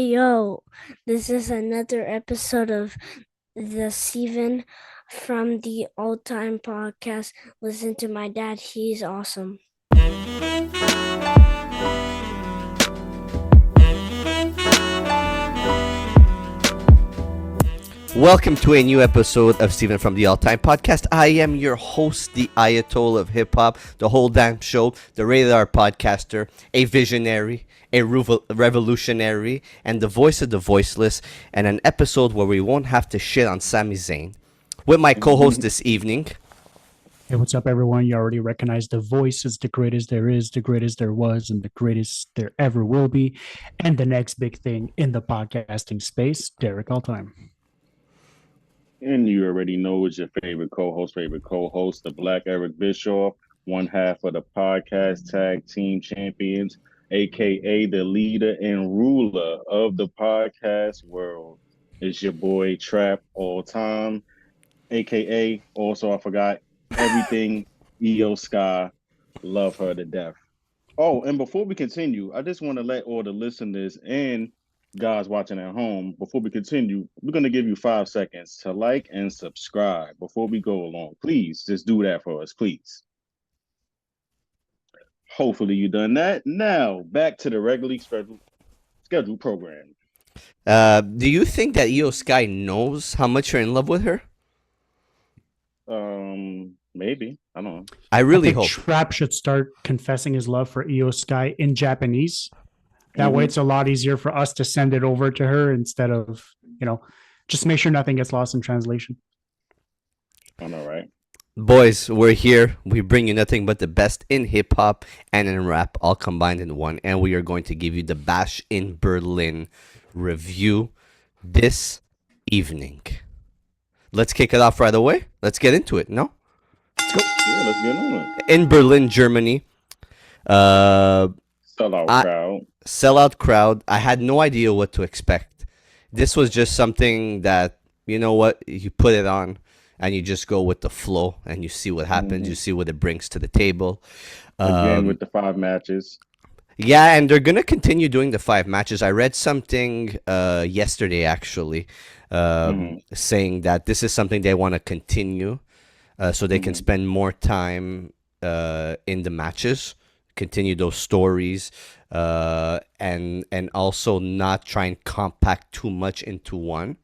Yo, this is another episode of the Steven from the Old Time Podcast. Listen to my dad, he's awesome. Welcome to a new episode of Steven from the All Time Podcast. I am your host, the Ayatollah of Hip Hop, the whole damn show, the rated R podcaster, a visionary, a revolutionary, and the voice of the voiceless, and an episode where we won't have to shit on Sami Zayn. With my co-host this evening. Hey, what's up, everyone? You already recognize the voice as the greatest there is, the greatest there was, and the greatest there ever will be. And the next big thing in the podcasting space, Derek Alltime. And you already know it's your favorite co-host, the Black Eric Bischoff, one half of the podcast tag team champions, aka the leader and ruler of the podcast world. It's your boy Trap All Time, aka also I forgot everything EO Sky. Love her to death. Oh, and before we continue, I just want to let all the listeners and guys watching at home, before we continue, we're going to give you 5 seconds to like and subscribe before we go along. Please just do that for us, please. Hopefully you done that. Now, back to the regularly scheduled program. Do you think that EO Sky knows how much you're in love with her? Maybe. I don't know. I really hope. Trap should start confessing his love for EO Sky in Japanese. That way it's a lot easier for us to send it over to her instead of, just make sure nothing gets lost in translation. I know, right? Boys, we're here. We bring you nothing but the best in hip-hop and in rap, all combined in one. And we are going to give you the Bash in Berlin review this evening. Let's kick it off right away. Let's get into it, no? Let's go. Yeah, let's get on it. In Berlin, Germany. Sellout crowd. I had no idea what to expect. This was just something that, you know what, you put it on and you just go with the flow and you see what happens. You see what it brings to the table. Again with the 5 matches. Yeah, and they're going to continue doing the 5 matches. I read something yesterday, actually, saying that this is something they want to continue so they can spend more time in the matches, continue those stories, and also not try and compact too much into one.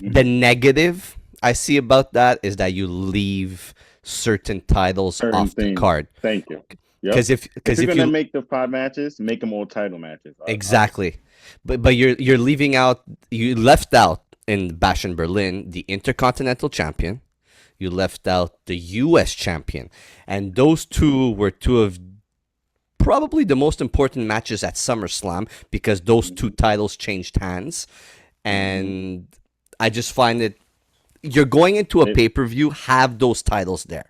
The negative I see about that is that you leave certain titles off the card. Thank you. Because if you're gonna make the 5 matches, make them all title matches. Exactly, but you're leaving out. You left out in Bash in Berlin the Intercontinental Champion. You left out the U.S. Champion, and those two were two of probably the most important matches at SummerSlam because those 2 titles changed hands, and I just find it. You're going into a pay-per-view, have those titles there.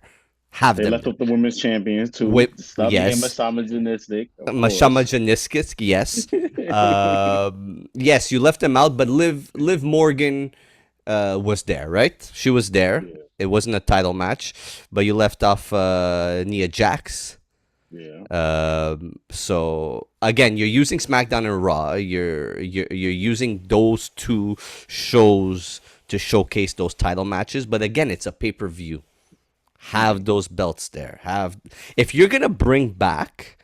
They left up the women's champions too. Stop being misogynistic. Misogynistic, yes. Yes, you left them out, but Liv Morgan was there, right? She was there. Yeah. It wasn't a title match, but you left off Nia Jax. Yeah. So again, you're using SmackDown and Raw. You're using those 2 shows to showcase those title matches, but again, it's a pay-per-view. Have those belts there. If you're gonna bring back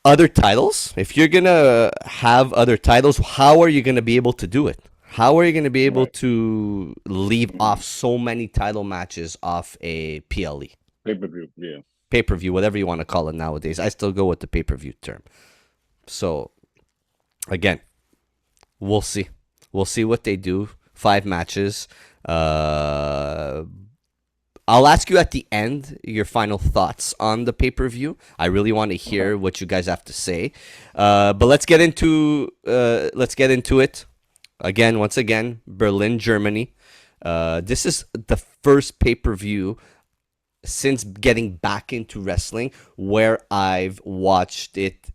other titles, if you're gonna have other titles, how are you gonna be able to do it? How are you gonna be able to leave off so many title matches off a PLE? Pay-per-view, yeah. Pay-per-view, whatever you want to call it nowadays. I still go with the pay-per-view term. So, again, we'll see. We'll see what they do. 5 matches. I'll ask you at the end your final thoughts on the pay-per-view. I really want to hear what you guys have to say. But let's get into it. Once again, Berlin, Germany. This is the first pay-per-view since getting back into wrestling where I've watched it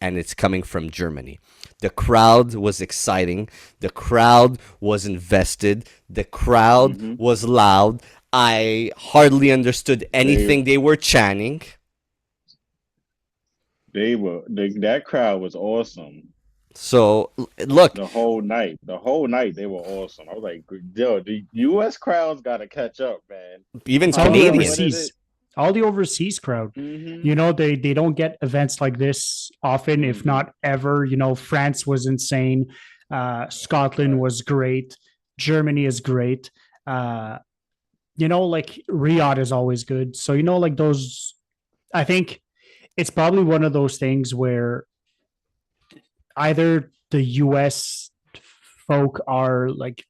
and it's coming from Germany. The crowd was exciting. The crowd was invested. The crowd was loud. I hardly understood anything they were chanting. That crowd was awesome. So look, The whole night they were awesome. I was like, yo, the U.S. crowds got to catch up, man. even It's all the What Canadian. is overseas, it? all the overseas crowd. Mm-hmm. They don't get events like this often, if Mm-hmm. not ever. France was insane. Scotland Right. was great. Germany is great. Uh, like Riyadh is always good. So like those. I think it's probably one of those things where either the U.S. folk are like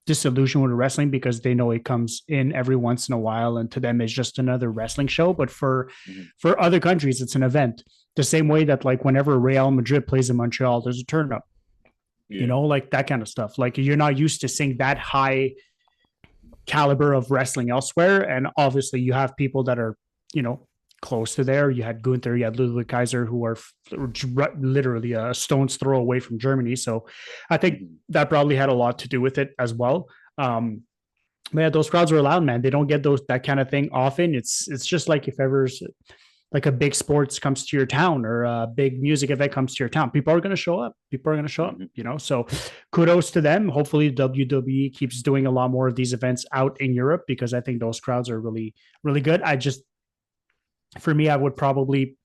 disillusioned with wrestling because they know it comes in every once in a while, and to them it's just another wrestling show. But Mm-hmm. for other countries, it's an event. The same way that like whenever Real Madrid plays in Montreal, there's a turn up. Yeah. Like that kind of stuff. Like you're not used to seeing that high caliber of wrestling elsewhere, and obviously you have people that are close to there. You had Gunther, you had Ludwig Kaiser, who are literally a stone's throw away from Germany. So I think Mm-hmm. that probably had a lot to do with it as well. But yeah, those crowds are loud, man. They don't get that kind of thing often. It's just like if ever like a big sports comes to your town or a big music event comes to your town, people are going to show up. People are going to show up, Mm-hmm. So kudos to them. Hopefully WWE keeps doing a lot more of these events out in Europe, because I think those crowds are really, really good. For me, I would probably,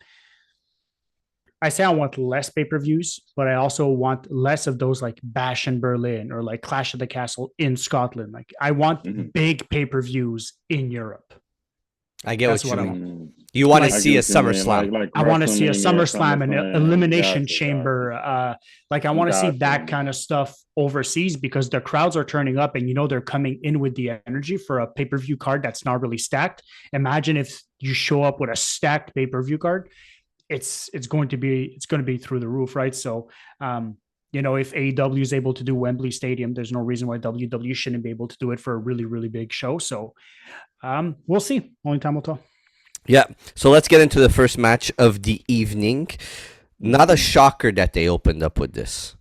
I say I want less pay-per-views, but I also want less of those like Bash in Berlin or like Clash of the Castle in Scotland. Like I want Mm-hmm. big pay-per-views in Europe. I get That's what you what I mean. want. Mm-hmm. You want to Like I get see a what you mean. SummerSlam. Like I want to see a WrestleMania, SummerSlam and SummerSlam. Elimination Gotcha, gotcha, Chamber. Like I want to see that gotcha. kind of stuff overseas, because the crowds are turning up, and they're coming in with the energy for a pay per view card that's not really stacked. Imagine if you show up with a stacked pay per view card. It's going to be through the roof, right? So, if AEW is able to do Wembley Stadium, there's no reason why WWE shouldn't be able to do it for a really, really big show. So, we'll see. Only time will tell. Yeah. So let's get into the first match of the evening. Not a Mm-hmm. shocker that they opened up with this.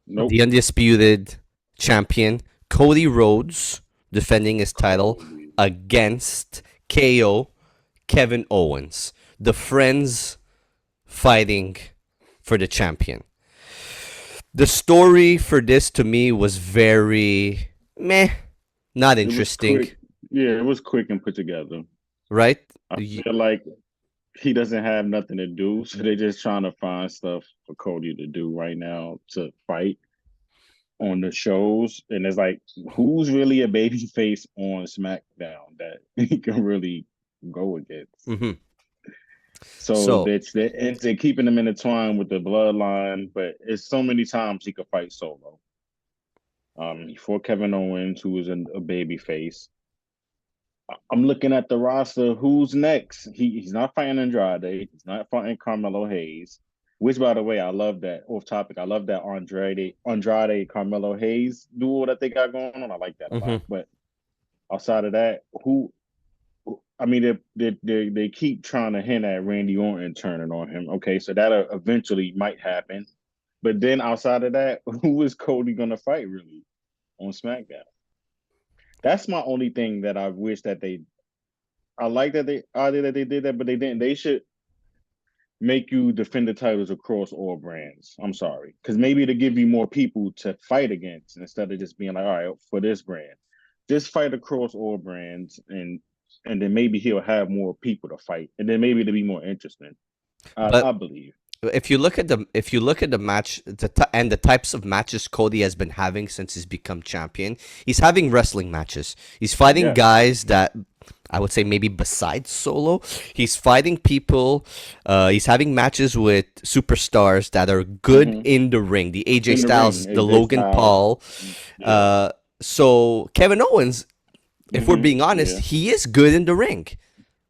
Nope. The undisputed champion, Cody Rhodes, defending his title Cody. against KO, Kevin Owens. The friends fighting for the champion. The story for this to me was very meh, not It was interesting, quick. Yeah, it was quick and put together. right? I feel like he doesn't have nothing to do, so they're just trying to find stuff for Cody to do right now to fight on the shows. And it's like, who's really a baby face on SmackDown that he can really go against? Mm-hmm. So So, they're keeping him intertwined with the bloodline, but it's so many times he could fight solo. For Kevin Owens, who is a baby face. I'm looking at the roster. Who's next? He's not fighting Andrade. He's not fighting Carmelo Hayes. Which, by the way, I love that. Off topic, I love that Andrade Carmelo Hayes duel that they got going on. I like that a mm-hmm. lot. But outside of that, I mean, they keep trying to hint at Randy Orton turning on him. Okay, so that eventually might happen. But then outside of that, who is Cody gonna fight really on SmackDown? That's my only thing that I wish that they. I like that they did that, but they didn't. They should make you defend the titles across all brands. I'm sorry, because maybe to give you more people to fight against instead of just being like, all right, for this brand, just fight across all brands, and then maybe he'll have more people to fight, and then maybe it'll be more interesting. I But believe. if you look at the match and the types of matches Cody has been having since he's become champion, he's having wrestling matches. He's fighting Yes. guys that I would say maybe besides Solo, he's fighting people. He's having matches with superstars that are good Mm-hmm. in the ring. The AJ In the Styles, ring, the AJ Logan Styles. Paul. Yeah. So Kevin Owens, if we're Mhm. being honest, Yeah. he is good in the ring.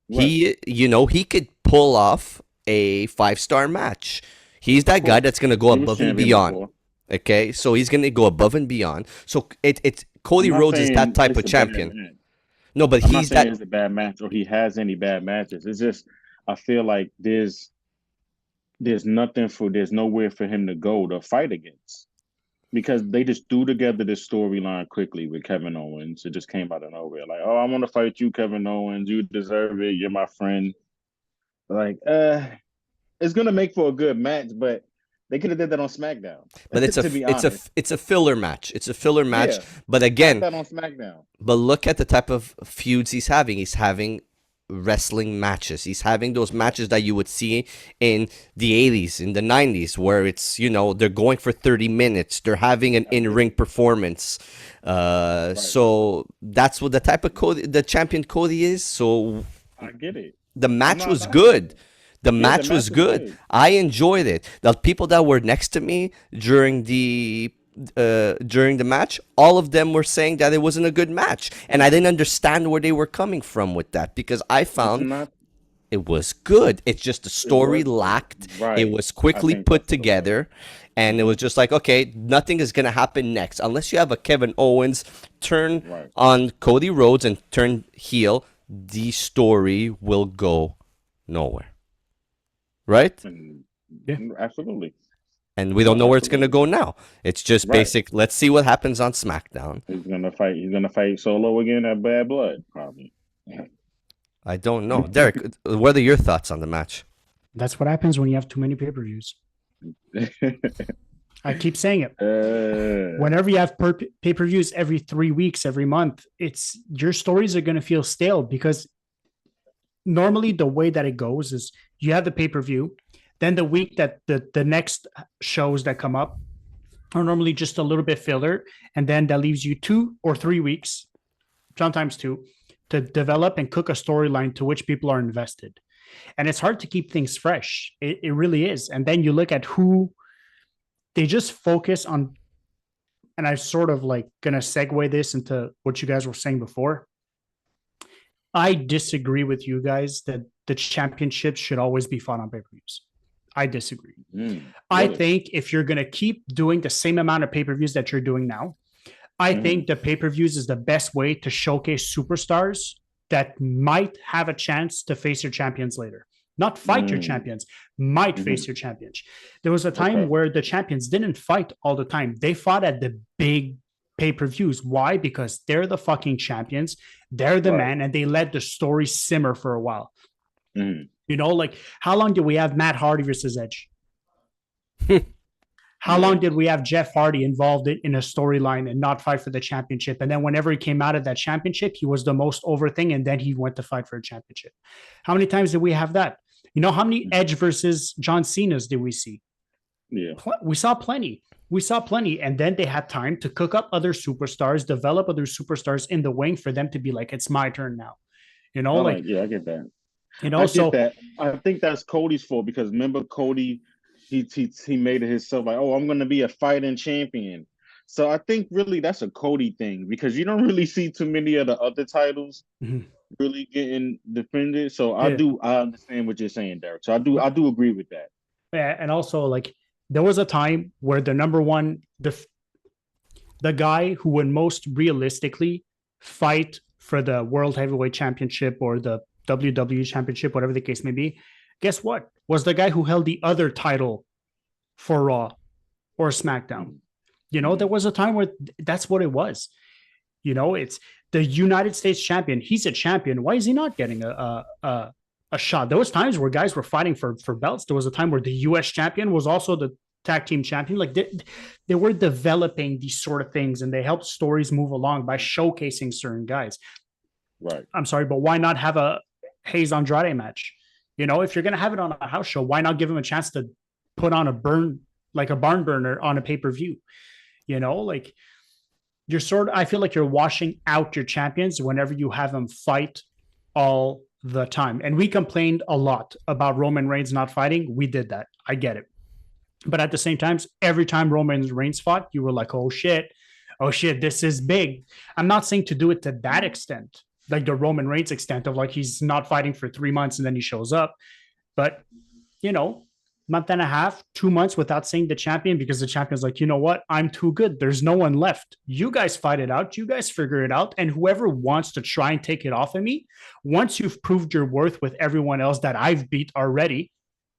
Right. He could pull off a 5-star match. He's that guy course. that's gonna go He was above and champion beyond. before. Okay, so he's gonna go above and beyond. So it's Cody I'm not Rhodes is that saying type it's of a bad champion. match. No, but I'm not he's saying that. it's a bad match or he has any bad matches. It's just I feel like there's nowhere for him to go to fight against. Because they just threw together this storyline quickly with Kevin Owens. It just came out of nowhere. Like, oh, I want to fight you, Kevin Owens. You deserve it. You're my friend. Like, it's gonna make for a good match, but They could have did that on SmackDown. But To be honest, it's a filler match. It's a filler match. yeah, But have again, that on SmackDown. but look at the type of feuds he's having. He's having wrestling matches. He's having those matches that you would see in the 80s, in the 90s, where it's, they're going for 30 minutes. They're having an in-ring performance. So that's what the type of Cody, the champion Cody is. So I get it. the match was not- good. The Yeah, match the was match was good. good. I enjoyed it. The people that were next to me during the match, all of them were saying that it wasn't a good match, and I didn't understand where they were coming from with that, because I It's found not it was good. It's just the story lacked. right. It was I quickly think put that's what it was. together, and it was just like, okay, nothing is gonna happen next unless you have a Kevin Owens turn Right. on Cody Rhodes and turn heel. The story will go nowhere, right? Yeah. Absolutely. And we don't know where it's gonna go now. It's just Right. basic. Let's see what happens on SmackDown. He's gonna fight. He's gonna fight Solo again at Bad Blood, probably. I don't know, Derek. What are your thoughts on the match? That's what happens when you have too many pay-per-views. I keep saying it. Whenever you have pay-per-views every 3 weeks, every month, it's your stories are going to feel stale, because normally the way that it goes is you have the pay-per-view, then the week that the next shows that come up are normally just a little bit filler, and then that leaves you 2 or 3 weeks, sometimes 2, to develop and cook a storyline to which people are invested. And it's hard to keep things fresh. It really is. And then you look at who they just focus on. And I sort of like going to segue this into what you guys were saying before. I disagree with you guys that the championships should always be fought on pay-per-views. I disagree. I Really? think if you're going to keep doing the same amount of pay-per-views that you're doing now, I think the pay-per-views is the best way to showcase superstars that might have a chance to face your champions later. Not fight your champions, might face your champions. There was a time where the champions didn't fight all the time. They fought at the big pay-per-views. Why? Because they're the fucking champions. They're the man, and they let the story simmer for a while. Like how long did we have Matt Hardy versus Edge? How long did we have Jeff Hardy involved in a storyline and not fight for the championship? And then whenever he came out of that championship, he was the most over thing, and then he went to fight for a championship. How many times did we have that? How many Edge versus John Cena's did we see? Yeah. We saw plenty. And then they had time to cook up other superstars, develop other superstars in the wing for them to be like, it's my turn now. Yeah, I get that. I get that. I think that's Cody's fault, because remember Cody, he made it himself like, oh, I'm going to be a fighting champion. So I think really that's a Cody thing, because you don't really see too many of the other titles really getting defended. So I understand what you're saying, Derek. So I do agree with that. Yeah, and also like there was a time where the number one, the guy who would most realistically fight for the World Heavyweight Championship or the WWE Championship, whatever the case may be, guess what? Was the guy who held the other title for Raw or SmackDown. There was a time where that's what it was. It's the United States champion. He's a champion. Why is he not getting a shot? There was times where guys were fighting for belts. There was a time where the US champion was also the tag team champion. Like they were developing these sort of things, and they helped stories move along by showcasing certain guys. Right. I'm sorry, but why not have a Hayes Andrade match? If you're going to have it on a house show, why not give him a chance to put on a barn burner on a pay-per-view? Like I feel like you're washing out your champions whenever you have them fight all the time. And we complained a lot about Roman Reigns not fighting. We did that. I get it. But at the same time, every time Roman Reigns fought, you were like, oh shit, this is big. I'm not saying to do it to that extent, like the Roman Reigns extent of like he's not fighting for 3 months and then he shows up. But, month and a half, 2 months without seeing the champion, because the champion's like, you know what? I'm too good. There's no one left. You guys fight it out. You guys figure it out. And whoever wants to try and take it off of me, once you've proved your worth with everyone else that I've beat already,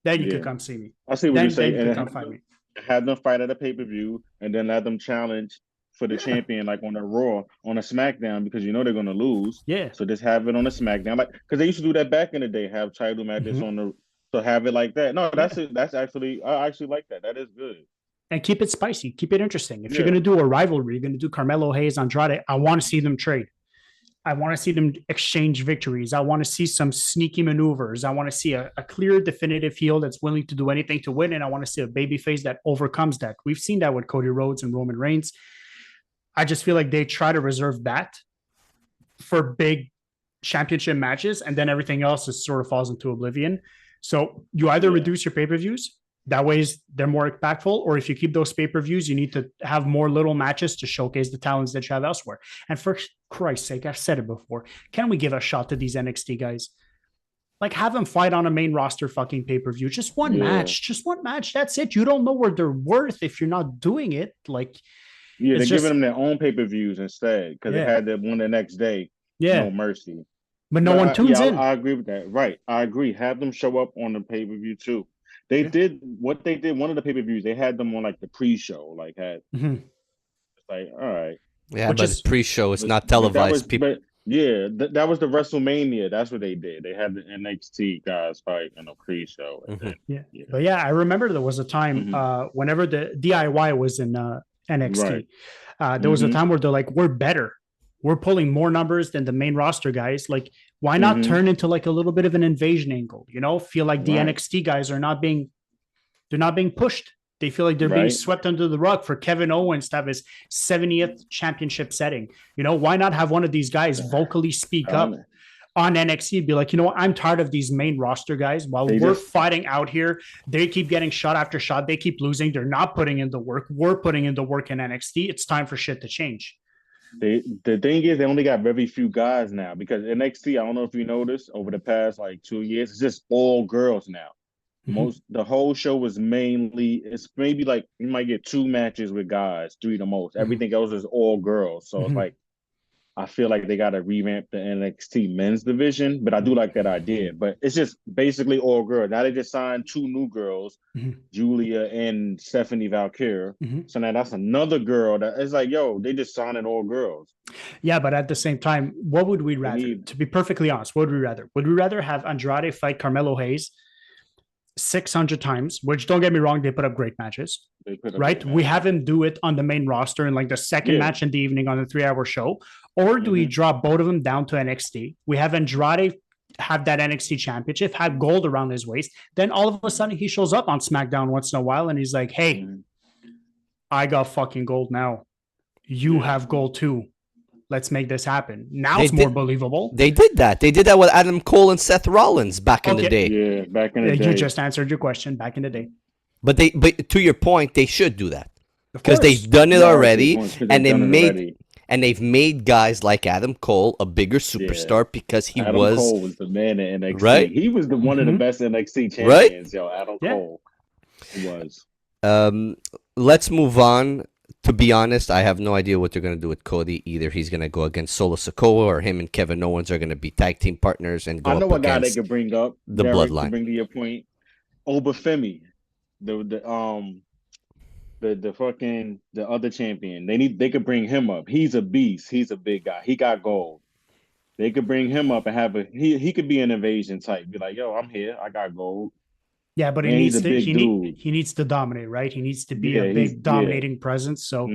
then you can come see me. I see what you're saying. Then you can come find me. Have them fight at a pay-per-view and then let them challenge for the champion, like on a Raw, on a SmackDown, because they're going to lose. Yeah. So just have it on a SmackDown, like because they used to do that back in the day. Have title matches on the So have it like that. No, Yeah. that's actually I actually like that. That is good. And keep it spicy, keep it interesting. If you're Yeah. going to do a rivalry, you're going to do Carmelo Hayes, Andrade, I want to see them trade. I want to see them exchange victories. I want to see some sneaky maneuvers. I want to see a clear, definitive heel that's willing to do anything to win. And I want to see a babyface that overcomes that. We've seen that with Cody Rhodes and Roman Reigns. I just feel like they try to reserve that for big championship matches, and then everything else just sort of falls into oblivion. So you either reduce your pay-per-views, that way they're more impactful, or if you keep those pay-per-views, you need to have more little matches to showcase the talents that you have elsewhere. And for Christ's sake, I've said it before, can we give a shot to these NXT guys? Like, have them fight on a main roster fucking pay-per-view. Just one match. Just one match. That's it. You don't know where they're worth if you're not doing it. Like, yeah, they're giving them their own pay-per-views instead because they had that one the next day. Yeah. No mercy. But no one tunes in. I agree with that. Right. I agree. Have them show up on the pay-per-view too. They did what they did. One of the pay-per-views, they had them on like the pre-show. Like it's like, all right. Yeah, but it's pre-show. It's not televised. That was the WrestleMania. That's what they did. They had the NXT guys fight in a pre-show. But yeah, I remember there was a time whenever the DIY was in NXT, there was a time where they're like, we're better. We're pulling more numbers than the main roster guys. Like, why not turn into like a little bit of an invasion angle? You know, feel like the NXT guys are not being pushed. They feel like they're being swept under the rug for Kevin Owens to have his 70th championship setting. You know, why not have one of these guys vocally speak up on NXT? Be like, you know what? I'm tired of these main roster guys. While we're fighting out here, they keep getting shot after shot. They keep losing. They're not putting in the work. We're putting in the work in NXT. It's time for shit to change. The thing is, they only got very few guys now because NXT, I don't know if you noticed, over the past like 2 years, it's just all girls now. The whole show was it's maybe like you might get 2 matches with guys, 3 the most. Everything else is all girls. So it's like I feel like they got to revamp the NXT men's division, but I do like that idea. But it's just basically all girls. Now they just signed 2 new girls, Julia and Stephanie Valkyrie. So now that's another girl that is like, yo, they just signed all girls. Yeah, but at the same time, what would we rather? To be perfectly honest, what would we rather? Would we rather have Andrade fight Carmelo Hayes 600 times, which don't get me wrong, they put up great matches, right? We have him do it on the main roster in like the second match in the evening on the 3-hour show, or do we drop both of them down to NXT? We have Andrade have that NXT championship, have gold around his waist, then all of a sudden he shows up on SmackDown once in a while and he's like, hey, I got fucking gold now. You have gold too. Let's make this happen. Now it's more believable. They did that. They did that with Adam Cole and Seth Rollins back in the day. Yeah, back in the day. You just answered your question. Back in the day. But to your point, they should do that because they've done it already, and they've made guys like Adam Cole a bigger superstar because Adam Cole was the man in NXT. Right? He was one of the best NXT champions. Yo, Adam Cole was. Let's move on. To be honest, I have no idea what they're going to do with Cody. Either he's going to go against Solo Sikoa, or him and Kevin Owens are going to be tag team partners and go. I know up a guy they could bring up the bloodline. To bring to your point, Obafemi, the other champion. They could bring him up. He's a beast. He's a big guy. He got gold. They could bring him up and have he could be an invasion type. Be like, yo, I'm here. I got gold. Yeah, but he needs to dominate, right? He needs to be a big dominating presence. So,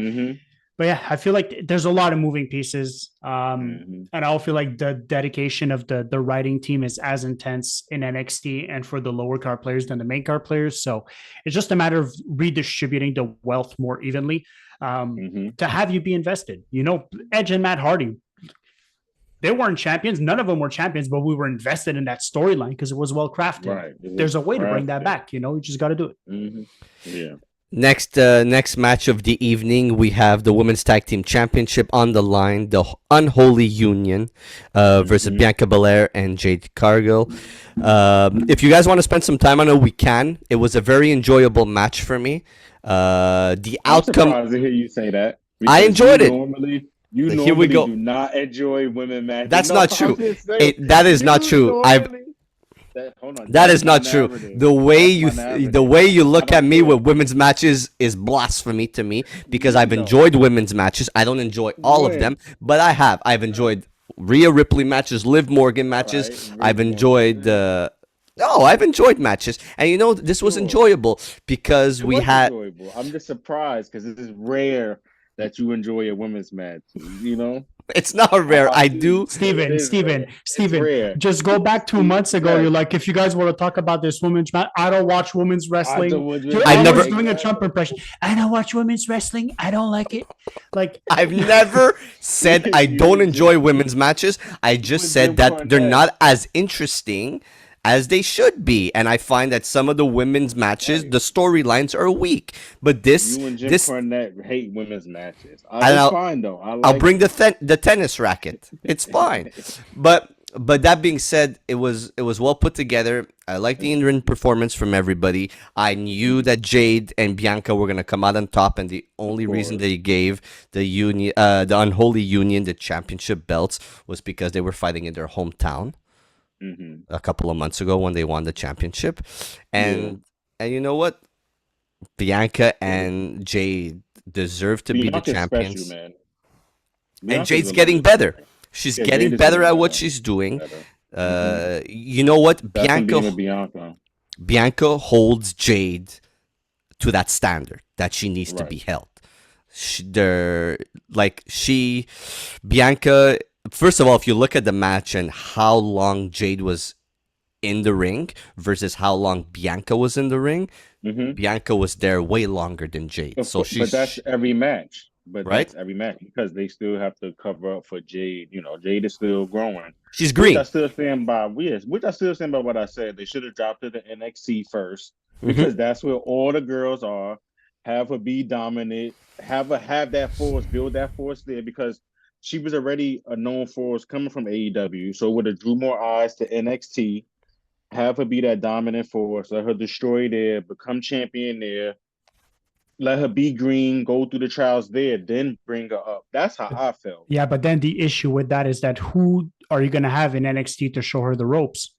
but yeah, I feel like there's a lot of moving pieces, and I feel like the dedication of the writing team is as intense in NXT and for the lower card players than the main card players. So it's just a matter of redistributing the wealth more evenly to have you be invested. You know, Edge and Matt Hardy. They weren't champions. None of them were champions, but we were invested in that storyline because it was well crafted. Right. There's a way to bring that back. You know, you just got to do it. Yeah. Next match of the evening, we have the Women's Tag Team Championship on the line. The Unholy Union versus Bianca Belair and Jade Cargill. If you guys want to spend some time on it, we can. It was a very enjoyable match for me. The outcome. I'm surprised to hear you say that. I enjoyed it. You normally do not enjoy women matches. That's not true. That is not true. That is not true. The way you look at me with women's matches is blasphemy to me because I've enjoyed women's matches. I don't enjoy all of them, but I've enjoyed Rhea Ripley matches, Liv Morgan matches. I've enjoyed No, I've enjoyed matches, and this was Sure. enjoyable because It we was had. enjoyable. I'm just surprised because it is rare that you enjoy a women's match. It's not rare. I do. It is rare. It's Steven, rare. just go back 2 months ago. You're Yes. like, if you guys want to talk about this women's match, I don't watch women's wrestling. You're I never. always doing a Trump impression. I don't watch women's wrestling. I don't like it. Like, I've never said I don't enjoy women's matches. I just said that they're not as interesting as they should be, and I find that some of the women's matches, the storylines are weak. But this, You and Jim this, Cornette hate women's matches. and It's I'll, fine though. I'll bring the tennis racket. It's fine. But that being said, it was well put together. I like the in-ring performance from everybody. I knew that Jade and Bianca were gonna come out on top, and the only reason they gave the unholy union, the championship belts, was because they were fighting in their hometown a couple of months ago when they won the championship, and you know what, Bianca and Jade deserve to be the champions. Special, man. And Jade's getting better. She's getting better at what she's doing. You know what? Bianca holds Jade to that standard that she needs to be held. Bianca, first of all, if you look at the match and how long Jade was in the ring versus how long Bianca was in the ring, Bianca was there way longer than Jade. But that's every match. But right? That's every match because they still have to cover up for Jade. Jade is still growing. She's green. Which I still stand by what I said. They should have dropped her to NXT first because that's where all the girls are. Have her be dominant. Have that force. Build that force there because she was already a known force coming from AEW. So it would have drew more eyes to NXT. Have her be that dominant force. Let her destroy there. Become champion there. Let her be green, go through the trials there, then bring her up. That's how I felt. Yeah, but then the issue with that is that who are you going to have in NXT to show her the ropes?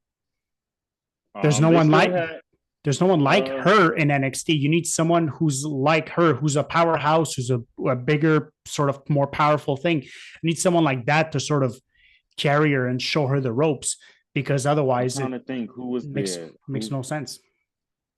There's no one like her in NXT. You need someone who's like her, who's a powerhouse, who's a bigger, sort of more powerful thing. You need someone like that to sort of carry her and show her the ropes, because otherwise makes no sense.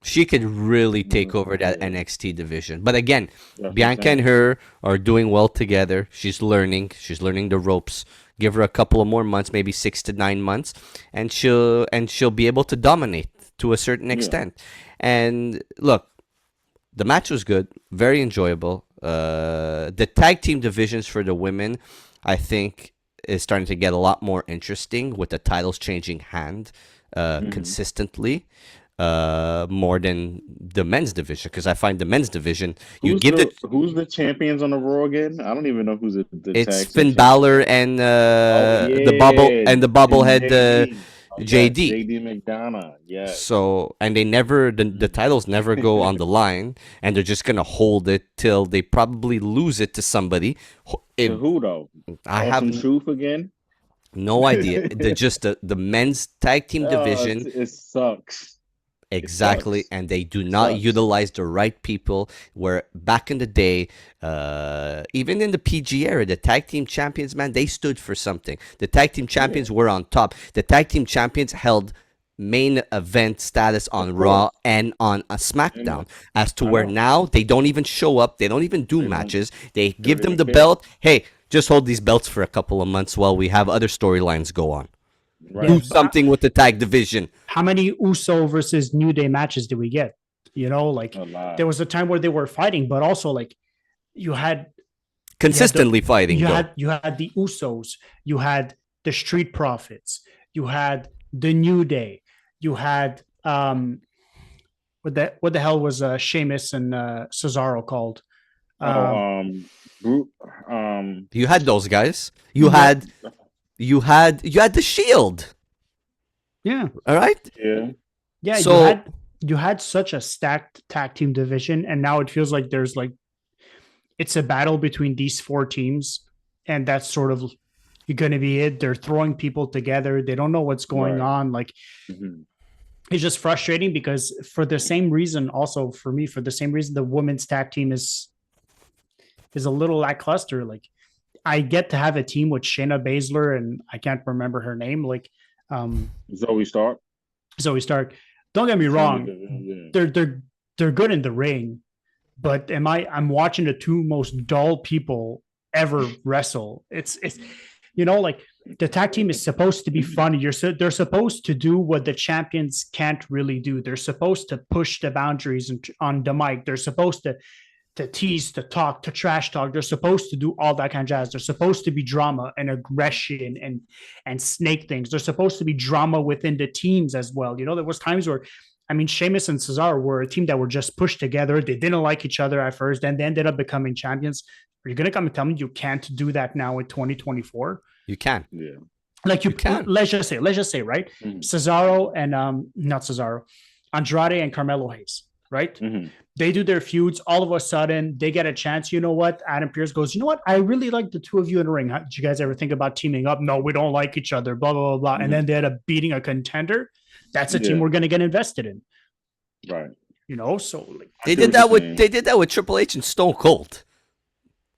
She could really take over that NXT division. But again, Bianca and her are doing well together. She's learning the ropes. Give her a couple of more months, maybe 6 to 9 months, and she'll be able to dominate to a certain extent. And look, the match was good, very enjoyable. The tag team divisions for the women, I think, is starting to get a lot more interesting with the titles changing hand consistently. More than the men's division, because I find the men's division who's the champions on the Raw again? I don't even know who's the it's Finn Balor and the bobblehead JD McDonough. Yeah. So and the titles never go on the line, and they're just gonna hold it till they probably lose it to somebody. To who though? I have some truth again. No idea. Just the men's tag team division. It sucks. Exactly, and they do not utilize the right people. Where back in the day, even in the PG era, the tag team champions, man, they stood for something. The tag team champions were on top. The tag team champions held main event status on Raw and on a SmackDown. As to where now they don't even show up, they don't even do matches. They give them the belt. Hey, just hold these belts for a couple of months while we have other storylines go on. Right. Do something with the tag division. How many Uso versus New Day matches did we get? There was a time where they were fighting, but also you had consistently fighting. You had the Usos, you had the Street Profits, you had the New Day, you had what the hell was Sheamus and Cesaro called? You had those guys. You had the Shield. Yeah. All right. Yeah. Yeah. So you had such a stacked tag team division, and now it feels like it's a battle between these 4 teams, and that's sort of going to be it. They're throwing people together. They don't know what's going on. It's just frustrating because for the same reason, the women's tag team is a little lackluster. I get to have a team with Shayna Baszler and I can't remember her name. Zoe Stark. Zoe Stark. Don't get me wrong, Yeah. they're good in the ring, but I'm watching the two most dull people ever wrestle. It's like the tag team is supposed to be fun. They're supposed to do what the champions can't really do. They're supposed to push the boundaries on the mic. They're supposed to tease, to talk, to trash talk. They're supposed to do all that kind of jazz. They're supposed to be drama and aggression and snake things. They're supposed to be drama within the teams as well. There was times where, I mean, Sheamus and Cesaro were a team that were just pushed together. They didn't like each other at first, and they ended up becoming champions. Are you going to come and tell me you can't do that now in 2024? You can. Yeah. Like you can. Let's just say, right? Mhm. Cesaro and not Cesaro, Andrade and Carmelo Hayes, right? Mhm. They do their feuds. All of a sudden, they get a chance. You know what? Adam Pearce goes, you know what? I really like the two of you in the ring. Did you guys ever think about teaming up? No, we don't like each other, blah, blah, blah, blah. And then they end up beating a contender. That's a team Yeah. we're going to get invested in. Right. So like, They see did what that you're with saying. they did that with Triple H and Stone Cold.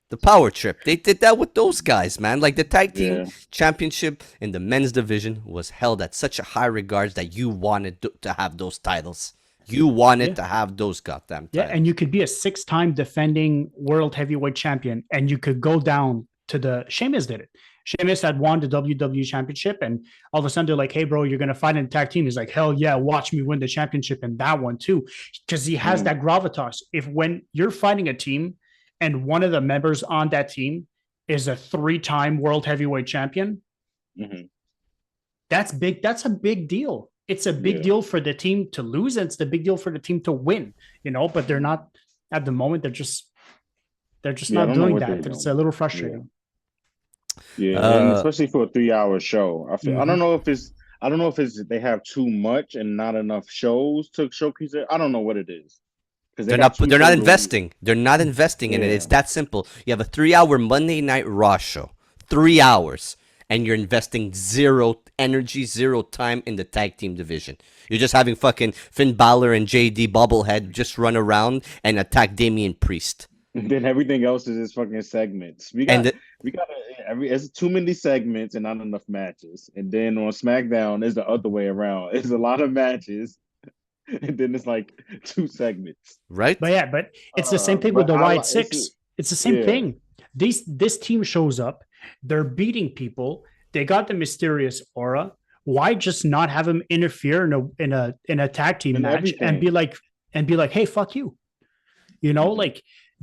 The power trip. They did that with those guys, man. Like the tag team Yeah. championship in the men's division was held at such a high regards that you wanted to have those titles. You wanted to have those goddamn titles. yeah, and you could be a 6-time defending world heavyweight champion, and you could go down to the Sheamus did it. Sheamus had won the WWE championship, and all of a sudden they're like, "Hey, bro, you're gonna fight in a tag team." He's like, "Hell yeah, watch me win the championship in that one too," because he has that gravitas. If when you're fighting a team, and one of the members on that team is a 3-time world heavyweight champion, that's big. That's a big deal. It's a big deal for the team to lose, and it's the big deal for the team to win. But they're not at the moment. They're just not doing that. It's a little frustrating. Yeah, and especially for a 3-hour show. I don't know if it's they have too much and not enough shows to showcase it. I don't know what it is. They're not investing. They're not investing in it. It's that simple. You have a 3-hour Monday Night Raw show. 3 hours. And you're investing zero energy, zero time in the tag team division. You're just having fucking Finn Balor and JD Bobblehead just run around and attack Damian Priest. And then everything else is just fucking segments. It's too many segments and not enough matches. And then on SmackDown, it's the other way around. It's a lot of matches, and then it's like 2 segments. Right? But it's the same thing with the Wyatt Six. It's the same thing. This team shows up. They're beating people. They got the mysterious aura. Why just not have them interfere in a tag team match and be like, hey, fuck you? Like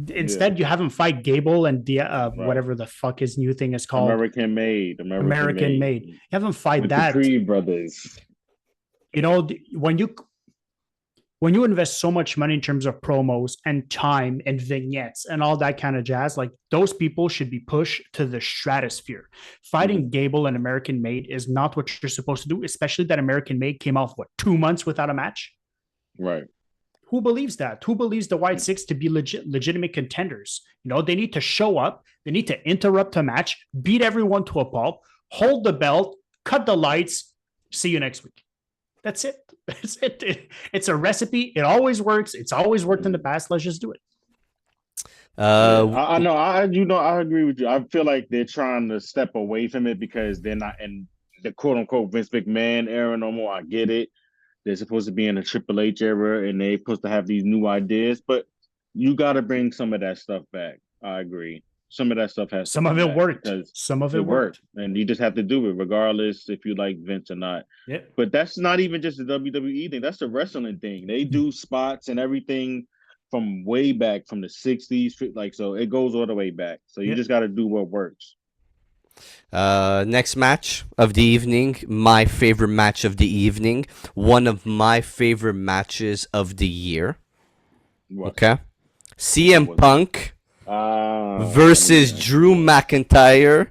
instead you have them fight Gable and the whatever the fuck his new thing is called. American Made. You have them fight with that. The Creed brothers. When you invest so much money in terms of promos and time and vignettes and all that kind of jazz, like those people should be pushed to the stratosphere. Fighting Gable and American Made is not what you're supposed to do, especially that American Made came off 2 months without a match. Right. Who believes that? Who believes the White Six to be legitimate contenders? They need to show up. They need to interrupt a match, beat everyone to a pulp, hold the belt, cut the lights. See you next week. That's it. That's it. It's a recipe. It always works. It's always worked in the past. Let's just do it. I know. I agree with you. I feel like they're trying to step away from it because they're not in the quote unquote Vince McMahon era no more. I get it. They're supposed to be in a Triple H era and they're supposed to have these new ideas, but you got to bring some of that stuff back. I agree. Some of that stuff has. Some of it worked. Some of it worked, and you just have to do it, regardless if you like Vince or not. Yeah. But that's not even just the WWE thing. That's the wrestling thing. They do spots and everything from way back from the 60s, so it goes all the way back. So you just got to do what works. Next match of the evening, my favorite match of the evening, one of my favorite matches of the year. What? Okay, CM Punk versus Drew McIntyre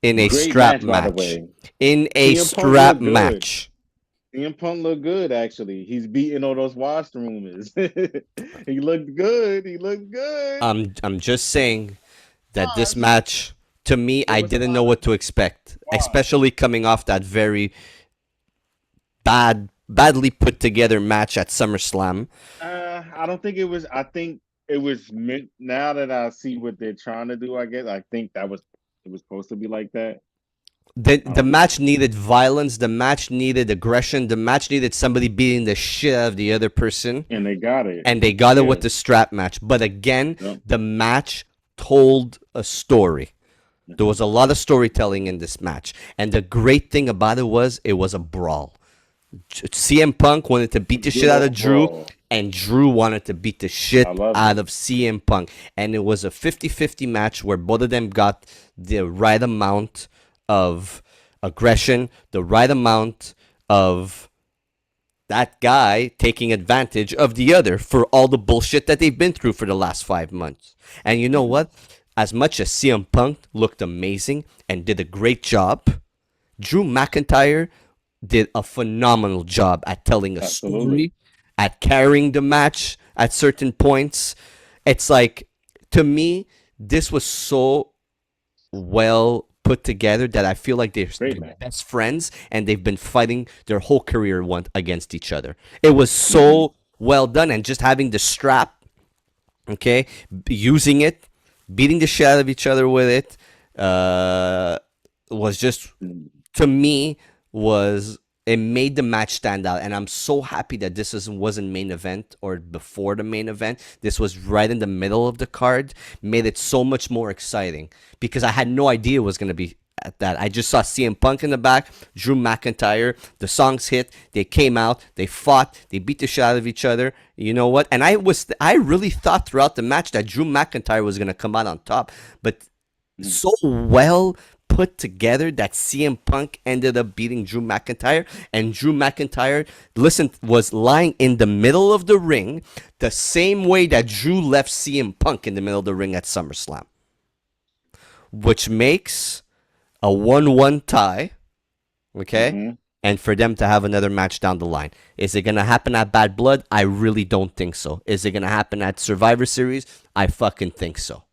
in a strap match. In a strap match. CM Punk looked good, actually. He's beating all those washrooms. He looked good. I'm just saying that this match, to me, I didn't know what to expect, especially coming off that very badly put together match at SummerSlam. I don't think it was. I think it was meant. Now that I see what they're trying to do, I guess I think it was supposed to be like that. The match needed violence. The match needed aggression. The match needed somebody beating the shit out of the other person, And they got it. and they got it with Yes. the strap match. But again, Yep. the match told a story. There was a lot of storytelling in this match, and the great thing about it was a brawl. CM Punk wanted to beat the shit out of Drew, Brawl. and Drew wanted to beat the shit I love out it. of CM Punk. And it was a 50-50 match where both of them got the right amount of aggression, the right amount of that guy taking advantage of the other for all the bullshit that they've been through for the last 5 months. And you know what? As much as CM Punk looked amazing and did a great job, Drew McIntyre did a phenomenal job at telling a Absolutely. story, at carrying the match at certain points. It's like, to me, this was so well put together that I feel like they're Great match. best friends and they've been fighting their whole career one against each other. It was so well done, and just having the strap, okay, using it, beating the shit out of each other with it, was just, to me, it made the match stand out. And I'm so happy that wasn't main event or before the main event. This was right in the middle of the card, made it so much more exciting, because I had no idea it was going to be at that. I just saw CM Punk in the back, Drew McIntyre, the songs hit, they came out, they fought, they beat the shit out of each other. You know what? And I really thought throughout the match that Drew McIntyre was going to come out on top, but so well put together that CM Punk ended up beating Drew McIntyre, and Drew McIntyre, was lying in the middle of the ring the same way that Drew left CM Punk in the middle of the ring at SummerSlam, which makes a 1-1 tie, okay? Mhm. And for them to have another match down the line. Is it going to happen at Bad Blood? I really don't think so. Is it going to happen at Survivor Series? I fucking think so.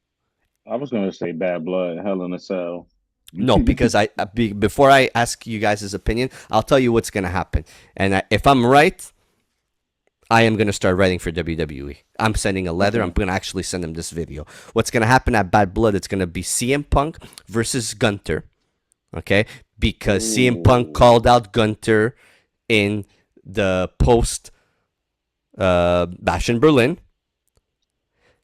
I was gonna say Bad Blood, Hell in a Cell. No, because before I ask you guys' opinion, I'll tell you what's going to happen. And if I'm right, I am going to start writing for WWE. I'm sending a letter. I'm going to actually send them this video. What's going to happen at Bad Blood, it's going to be CM Punk versus Gunter. Okay? Because CM Punk called out Gunter in the post Bash in Berlin.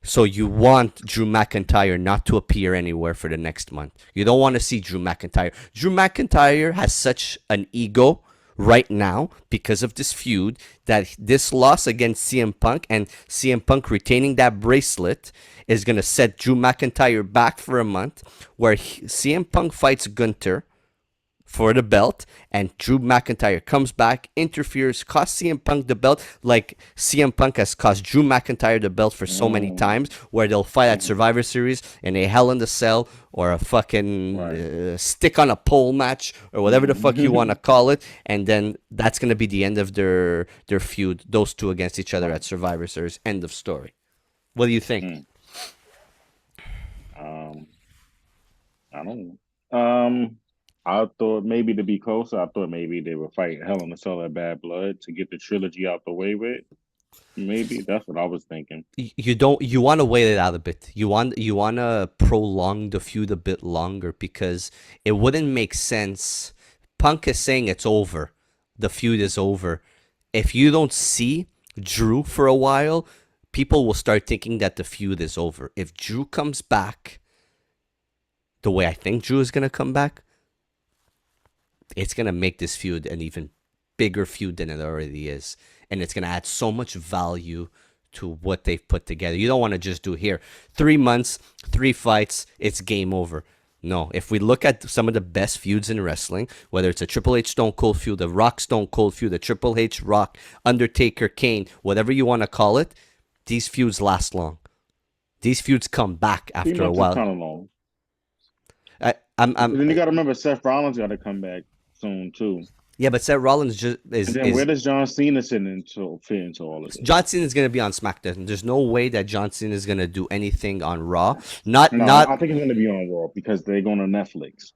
So you want Drew McIntyre not to appear anywhere for the next month. You don't want to see Drew McIntyre. Drew McIntyre has such an ego right now because of this feud that this loss against CM Punk and CM Punk retaining that bracelet is going to set Drew McIntyre back for a month, where CM Punk fights Gunter for the belt, and Drew McIntyre comes back, interferes, costs CM Punk the belt, like CM Punk has cost Drew McIntyre the belt for so many times, where they'll fight at Survivor Series in a Hell in the Cell or a fucking stick on a pole match or whatever the fuck you want to call it, and then that's going to be the end of their feud, those two against each other at Survivor Series. End of story. What do you think? I don't I thought maybe to be closer, I thought maybe they would fight Hell in a Cell at Bad Blood to get the trilogy out the way with. Maybe that's what I was thinking. You want to wait it out a bit. You want to prolong the feud a bit longer, because it wouldn't make sense. Punk is saying it's over. The feud is over. If you don't see Drew for a while, people will start thinking that the feud is over. If Drew comes back the way I think Drew is going to come back, it's going to make this feud an even bigger feud than it already is. And it's going to add so much value to what they've put together. You don't want to just do here 3 months, 3 fights, it's game over. No, if we look at some of the best feuds in wrestling, whether it's a Triple H Stone Cold feud, a Rock Stone Cold feud, a Triple H Rock, Undertaker Kane, whatever you want to call it, these feuds last long. These feuds come back after a while. Kind of long. Then you got to remember Seth Rollins got to come back soon too. Yeah, but Seth Rollins just is. And then where does John Cena fit into all of this? John Cena is going to be on SmackDown. There's no way that John Cena is going to do anything on Raw. I think he's going to be on Raw because they're going to Netflix.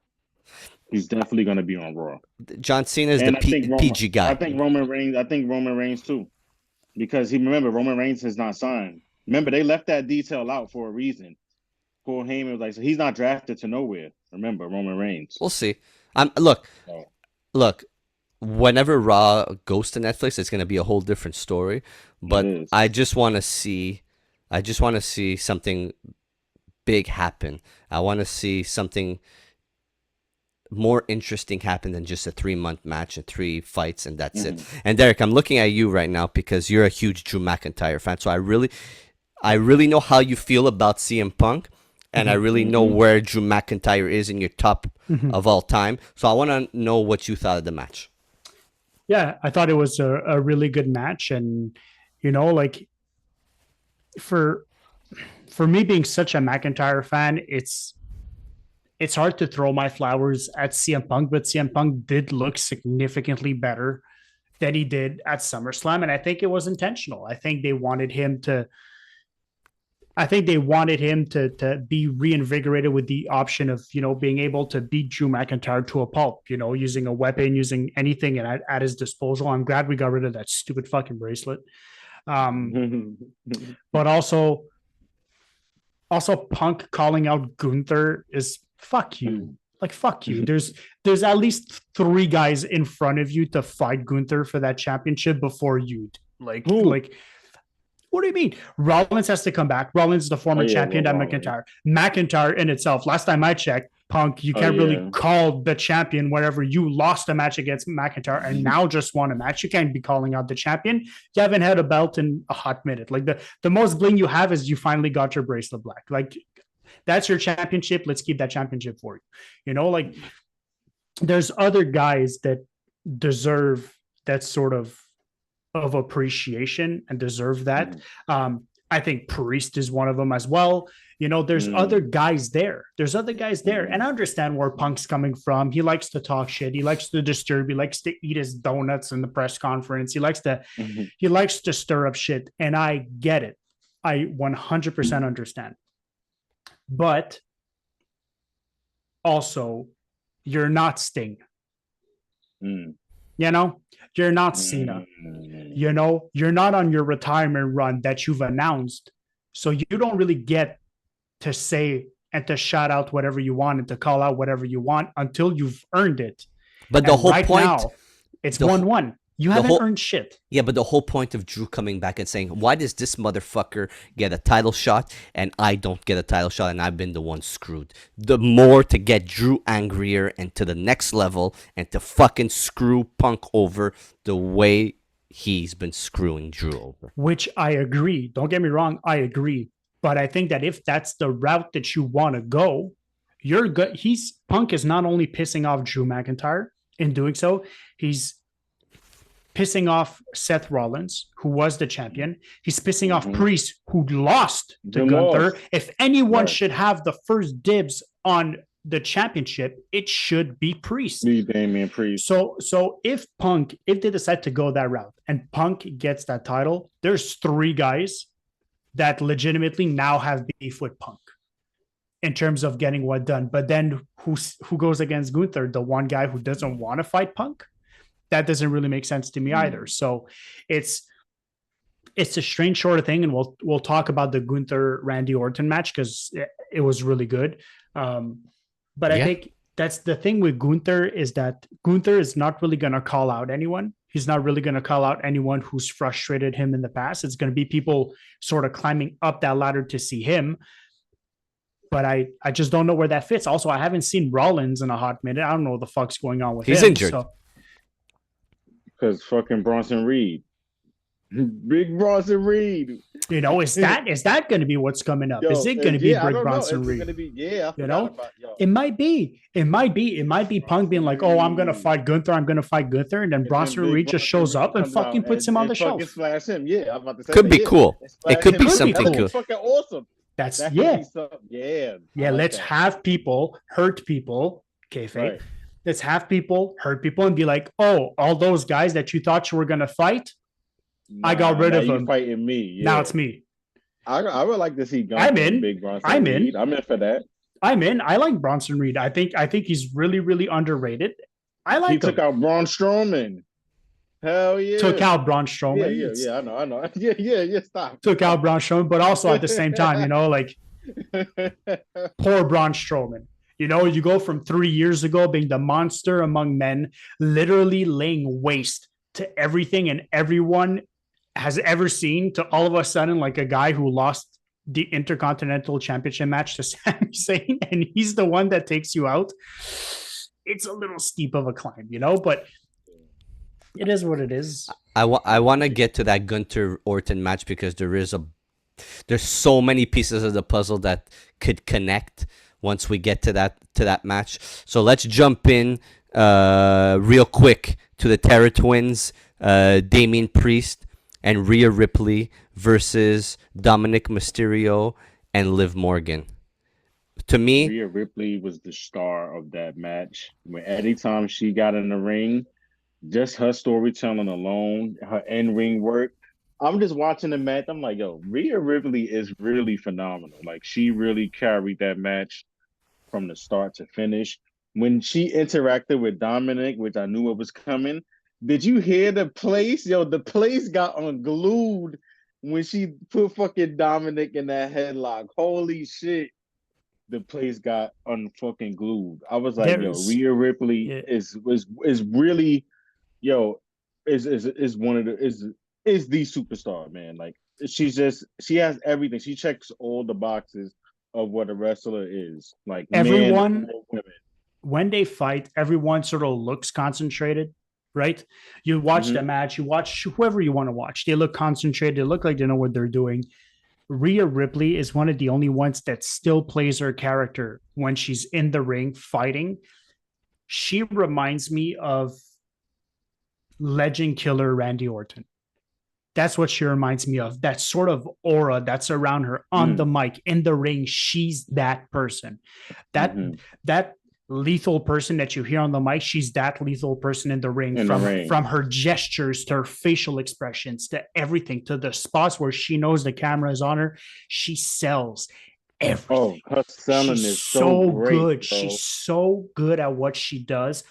He's definitely going to be on Raw. John Cena is the PG guy. I think Roman Reigns too, because Roman Reigns has not signed. Remember, they left that detail out for a reason. Paul Heyman was like, so he's not drafted to nowhere. Remember, Roman Reigns. We'll see. Look, Oh, look. Whenever Raw goes to Netflix, it's gonna be a whole different story. it But is. I just want to see something big happen. I want to see something more interesting happen than just a 3 month match and 3 fights and that's it. Mhm. And Derek, I'm looking at you right now because you're a huge Drew McIntyre fan. So I really know how you feel about CM Punk, and I Mhm. really know Mhm. where Drew McIntyre is in your top Mhm. of all time. So I want to know what you thought of the match. Yeah, I thought it was a really good match, and like for for me being such a McIntyre fan, it's hard to throw my flowers at CM Punk, but CM Punk did look significantly better than he did at SummerSlam, and I think it was intentional. I think they wanted him to be reinvigorated with the option of being able to beat Drew McIntyre to a pulp, using a weapon, using anything at his disposal. I'm glad we got rid of that stupid fucking bracelet. But also Punk calling out Gunther is fuck you. Like fuck you. There's at least 3 guys in front of you to fight Gunther for that championship before you. Like Who? like what do you mean? Rollins has to come back. Rollins is the Oh former yeah, champion well, at Rollins. McIntyre. McIntyre in itself, last time I checked, Punk, you Oh can't really yeah. call the champion whenever you lost a match against McIntyre and now just won a match. You can't be calling out the champion. You haven't had a belt in a hot minute. Like the most bling you have is you finally got your bracelet black. Like that's your championship. Let's keep that championship for you. Like there's other guys that deserve that sort of appreciation and deserve that. I think Priest is one of them as well. There's other guys there. And I understand where Punk's coming from. He likes to talk shit. He likes to disturb. He likes to eat his donuts in the press conference. He likes to stir up shit, and I get it. I 100% understand. But also, you're not Sting. You're not Cena. You're not on your retirement run that you've announced. So you don't really get to say and to shout out whatever you want and to call out whatever you want until you've earned it. But the And whole right point, now, it's the 1-1. You the haven't whole earned shit. yeah, but the whole point of Drew coming back and saying, "Why does this motherfucker get a title shot and I don't get a title shot and I've been the one screwed?" The more to get Drew angrier and to the next level and to fucking screw Punk over the way he's been screwing Drew over. Which I agree. Don't get me wrong, I agree. But I think that if that's the route that you want to go, you're good. Punk is not only pissing off Drew McIntyre in doing so, he's pissing off Seth Rollins, who was the champion. He's pissing off Priest, who lost to Gunther. If anyone should have the first dibs on the championship, it should be Priest. Damian Priest. So if they decide to go that route and Punk gets that title, there's 3 guys that legitimately now have beef with Punk in terms of getting what done. But then who goes against Gunther? The one guy who doesn't want to fight Punk? That doesn't really make sense to me either. So it's a strange sort of thing, and we'll talk about the Gunther Randy Orton match because it was really good. But I think that's the thing with Gunther is that Gunther is not really going to call out anyone. He's not really going to call out anyone who's frustrated him in the past. It's going to be people sort of climbing up that ladder to see him. But I just don't know where that fits. Also, I haven't seen Rollins in a hot minute. I don't know what the fuck's going on with him. He's injured. Because fucking Bronson Reed. Big Bronson Reed. Is that going to be what's coming up? Is it going to be Big Bronson Reed? It might be. Punk being like, "Oh, I'm going to fight Gunther. And then Bronson Reed just shows up and fucking puts him on the shelf. Splash him. Yeah, I'm about to say could be cool. It could be something cool. Fucking awesome. That's yeah. Let's have people hurt people. Kayfabe. Right. Let's have people hurt people and be like, "Oh, all those guys that you thought you were going to fight." I got rid of them. Fighting me. Yeah. Now it's me. I would like to see Gunther Big Bronson Reed. I'm in for that. I'm in. I like Bronson Reed. I think he's really, really underrated. I like him. He took out Braun Strowman. Hell yeah. Took out Braun Strowman. Yeah, I know. Yeah, stop. Took out Braun Strowman, but also at the same time, like poor Braun Strowman. You know, you go from 3 years ago being the monster among men, literally laying waste to everything and everyone has ever seen, to all of a sudden, like a guy who lost the Intercontinental Championship match to Sami Zayn, and he's the one that takes you out. It's a little steep of a climb, you know, but it is what it is. I want to get to that Gunter Orton match because there's so many pieces of the puzzle that could connect once we get to that match. So let's jump in real quick to the Terra Twins, Damian Priest and Rhea Ripley versus Dominic Mysterio and Liv Morgan. To me, Rhea Ripley was the star of that match. Anytime she got in the ring, just her storytelling alone, her in-ring work. I'm just watching the match. I'm like, yo, Rhea Ripley is really phenomenal. Like, she really carried that match from the start to finish. When she interacted with Dominic, which I knew it was coming, did you hear the place? Yo, the place got unglued when she put fucking Dominic in that headlock. Holy shit. The place got unfucking glued. I was like, yo, There's Rhea Ripley yeah, is really, yo, is one of the is the superstar, man. Like, she has everything. She checks all the boxes of what a wrestler is. Like, men everyone or women. when they fight, everyone sort of looks concentrated, right? You watch the Mm-hmm. match, you watch whoever you want to watch. They look concentrated. They look like they know what they're doing. Rhea Ripley is one of the only ones that still plays her character when she's in the ring fighting. She reminds me of legend killer Randy Orton. That's what she reminds me of. That sort of aura that's around her on the mic, in the ring. She's that person. That Mm-hmm. that lethal person that you hear on the mic, she's that lethal person in the ring. In the ring. From her gestures to her facial expressions to everything, to the spots where she knows the camera is on her, she sells everything. Oh, her selling She's is so great, good. bro. She's so good at what she does.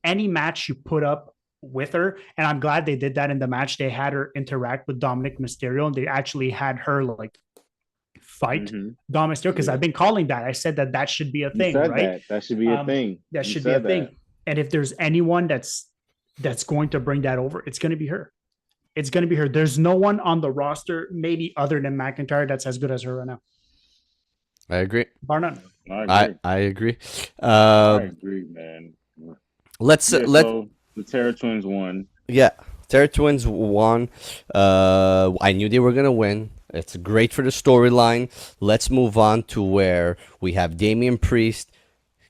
Any match you put up with her, and I'm glad they did that in the match. They had her interact with Dominic Mysterio, and they actually had her like fight Mm-hmm. Dominic Mysterio, because Yeah. I've been calling that. I said that should be a You thing, said right? that. That should be a thing. That You should be a said thing. that. And if there's anyone that's going to bring that over, it's going to be her. It's going to be her. There's no one on the roster, maybe other than McIntyre, that's as good as her right now. I agree. Bar none. I agree. I agree, man. Let's Yeah, let so the Terra Twins won. yeah. Terra Twins won. I knew they were gonna win. It's great for the storyline. Let's move on to where we have Damian Priest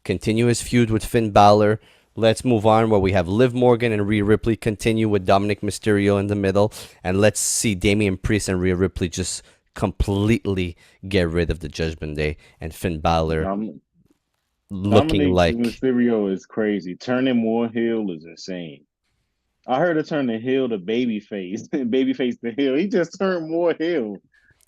continue his feud with Finn Balor. Let's move on where we have Liv Morgan and Rhea Ripley continue with Dominic Mysterio in the middle. And let's see Damian Priest and Rhea Ripley just completely get rid of the Judgment Day and Finn Balor looking Dominic like Mysterio is crazy. Turning more heel is insane. I heard it turn the heel to babyface, babyface to heel. He just turned more heel.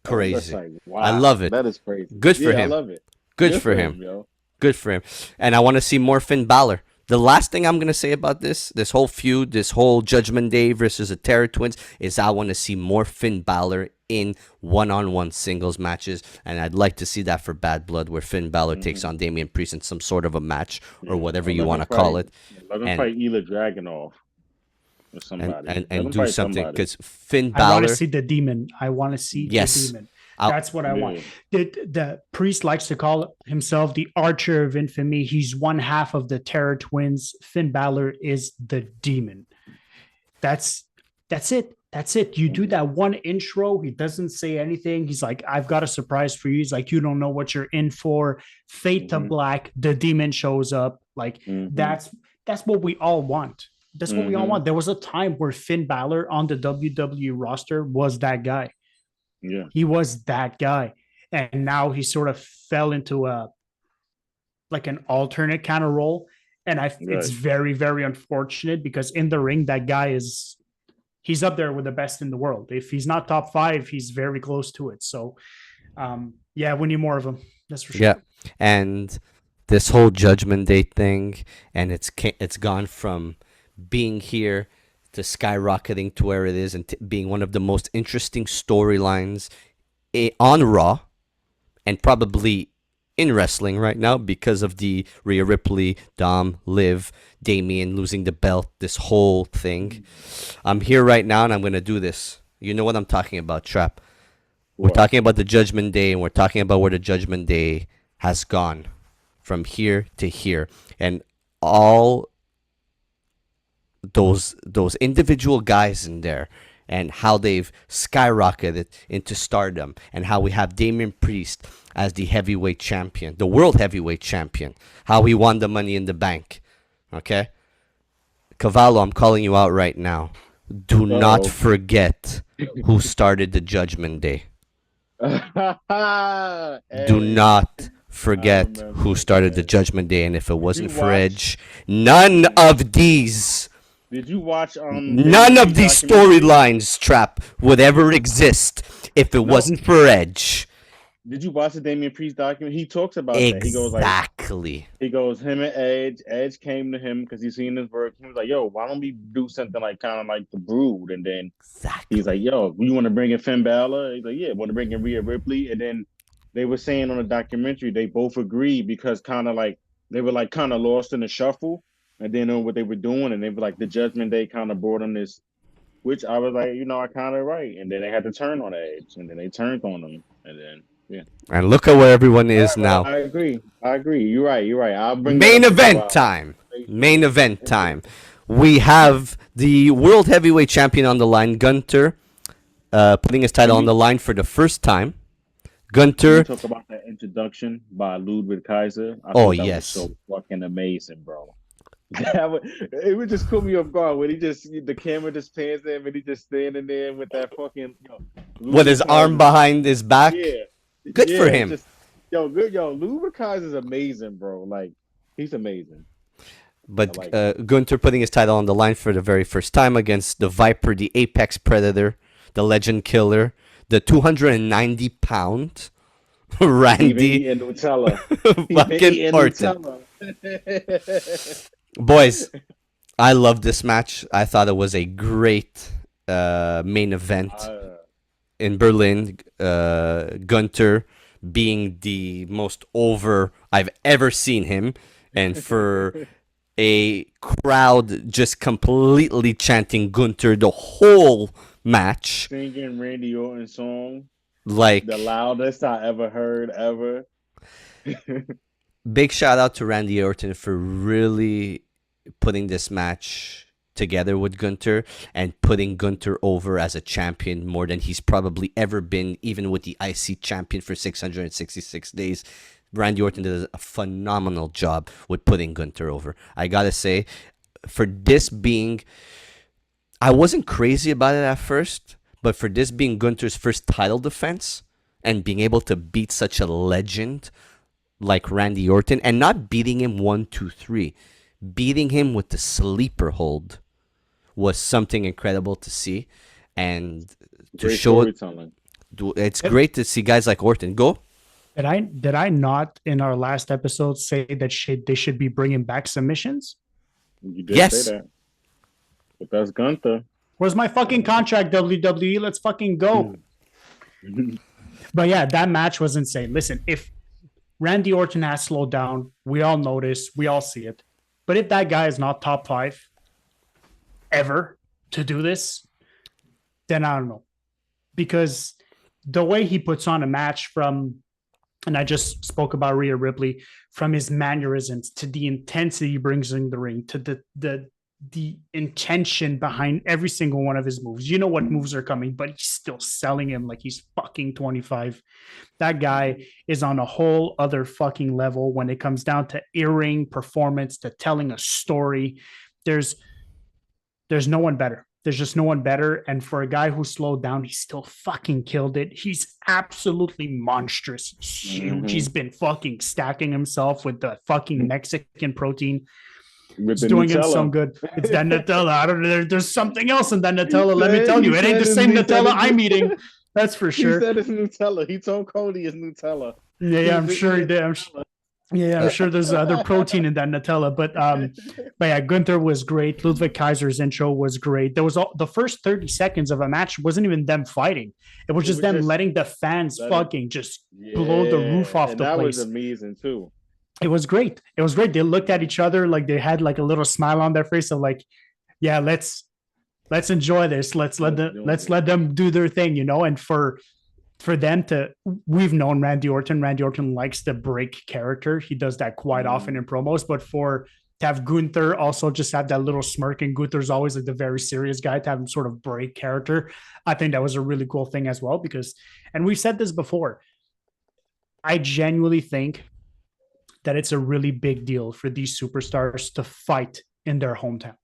crazy. Like, wow, I love it. That is crazy. Good for I him. love it. Good for him. yo. Good for him. And I want to see more Finn Balor. The last thing I'm going to say about this whole feud, this whole Judgment Day versus the Terror Twins, is I want to see more Finn Balor in one-on-one singles matches. And I'd like to see that for Bad Blood, where Finn Balor takes on Damian Priest in some sort of a match or whatever you want to call it. Let him And- fight Ila Dragunov or somebody. And Let him do fight something. somebody. Because Finn I want Balor, to see the demon. I want to see Yes. the demon. I'll- That's what I want. Yeah. The priest likes to call himself the Archer of Infamy. He's one half of the Terror Twins. Finn Balor is the demon. That's it. That's it. You do that one intro. He doesn't say anything. He's like, I've got a surprise for you. He's like, you don't know what you're in for. Fade to Mhm. black. The demon shows up. Like Mhm. that's what we all want. That's what we all Mhm. want. There was a time where Finn Balor on the WWE roster was that guy. Yeah. He was that guy. And now he sort of fell into a like an alternate kind of role. And it's Right. very, very unfortunate because in the ring, that guy he's up there with the best in the world. If he's not top 5, he's very close to it. So yeah, we need more of him. That's for sure. yeah. And this whole Judgment Day thing, and it's gone from being here to skyrocketing to where it is and being one of the most interesting storylines on Raw and probably in wrestling right now because of the Rhea Ripley, Dom, Liv, Damien losing the belt, this whole thing. I'm here right now and I'm going to do this. You know what I'm talking about, Trap. We're What? talking about the Judgment Day, and we're talking about where the Judgment Day has gone from here to here. And all those individual guys in there and how they've skyrocketed into stardom, and how we have Damian Priest as the heavyweight champion, the world heavyweight champion, how he won the Money in the Bank. Okay? Cavallo, I'm calling you out right now. Do not Uh-oh. forget who started the Judgment Day. Do Edge. not forget remember who started the that. Judgment Day, and if it wasn't you for watch- Edge, none of these Did you watch none of these storylines, Trap, would ever exist if it wasn't for Edge. Did you watch the Damian Priest document? He talks about that. He goes like, Exactly. him and Edge. Edge came to him because he's seen his work. He was like, "Yo, why don't we do something like kind of like the Brood?" And then Exactly. he's like, "Yo, you want to bring in Finn Balor?" He's like, "Yeah, want to bring in Rhea Ripley?" And then they were saying on the documentary they both agreed because kind of like they were like kind of lost in the shuffle and didn't know what they were doing, and they were like the Judgment Day kind of brought on this, which I was like, I kind of right. And then they had to turn on Edge, and then they turned on him, and then. Yeah. And look at where everyone is now. I agree. You're right. I'll bring Main that up in a event while. time. Main event time. We have the World Heavyweight Champion on the line, Gunter, putting his title on the line for the first time. Can Gunter. you talk about that introduction by Ludwig Kaiser? I Oh, thought that yes. was so fucking amazing, bro. It would just put me off guard when the camera just pans him and he just standing there with that fucking With his arm behind his back. Yeah. Good for him. Ludwig Kaiser's amazing, bro. Like he's amazing. But I like Gunter putting his title on the line for the very first time against the Viper, the Apex Predator, the Legend Killer, the 290-pound Randy and Nutella. fucking Orton. Boys, I love this match. I thought it was a great main event in Berlin. Gunter being the most over I've ever seen him, and for a crowd just completely chanting Gunter the whole match, singing Randy Orton's song, like the loudest I ever heard ever. big shout out to Randy Orton for really putting this match together with Gunter and putting Gunter over as a champion more than he's probably ever been, even with the IC champion for 666 days. Randy Orton did a phenomenal job with putting Gunter over. I gotta say, for this being, I wasn't crazy about it at first, but for this being Gunter's first title defense and being able to beat such a legend like Randy Orton, and not beating him 1-2-3, beating him with the sleeper hold was something incredible to see, and to Great show it. storytelling. It's great to see guys like Orton go. Did I not in our last episode say that they should be bringing back submissions? You did Yes. say that. But that's Gunther. Where's my fucking contract, WWE? Let's fucking go. But yeah, that match was insane. Listen, if Randy Orton has slowed down, we all notice, we all see it. But if that guy is not top 5 ever to do this, then I don't know. Because the way he puts on a match from, and I just spoke about Rhea Ripley, from his mannerisms to the intensity he brings in the ring, to the intention behind every single one of his moves. You know what moves are coming, but he's still selling him like he's fucking 25. That guy is on a whole other fucking level when it comes down to in-ring performance, to telling a story. There's no one better. There's just no one better. And for a guy who slowed down, he still fucking killed it. He's absolutely monstrous. He's huge. Mhm. He's been fucking stacking himself with the fucking Mexican protein. With It's the doing him Nutella. some good. It's that Nutella. I don't know. There's something else in that Nutella. Let me said- tell you, he it ain't the said same it's- he Nutella said I'm it's- eating. That's for He sure. said it's Nutella. He told Cody it's Nutella. Yeah, I'm He's sure he eating did. Yeah, I'm sure there's other protein in that Nutella, but yeah, Gunther was great. Ludwig Kaiser's intro was great. There was the first 30 seconds of a match wasn't even them fighting. It was just them letting the fans fucking just blow the roof off the that place. was amazing too. It was great. It was great. They looked at each other like they had like a little smile on their face of like, yeah, let's enjoy this. Let's let them do their thing, you know. And for them to, we've known Randy Orton. Randy Orton likes to break character. He does that quite often in promos. But to have Gunther also just have that little smirk, and Gunther's always like the very serious guy, to have him sort of break character, I think that was a really cool thing as well. Because, and we've said this before, I genuinely think that it's a really big deal for these superstars to fight in their hometown.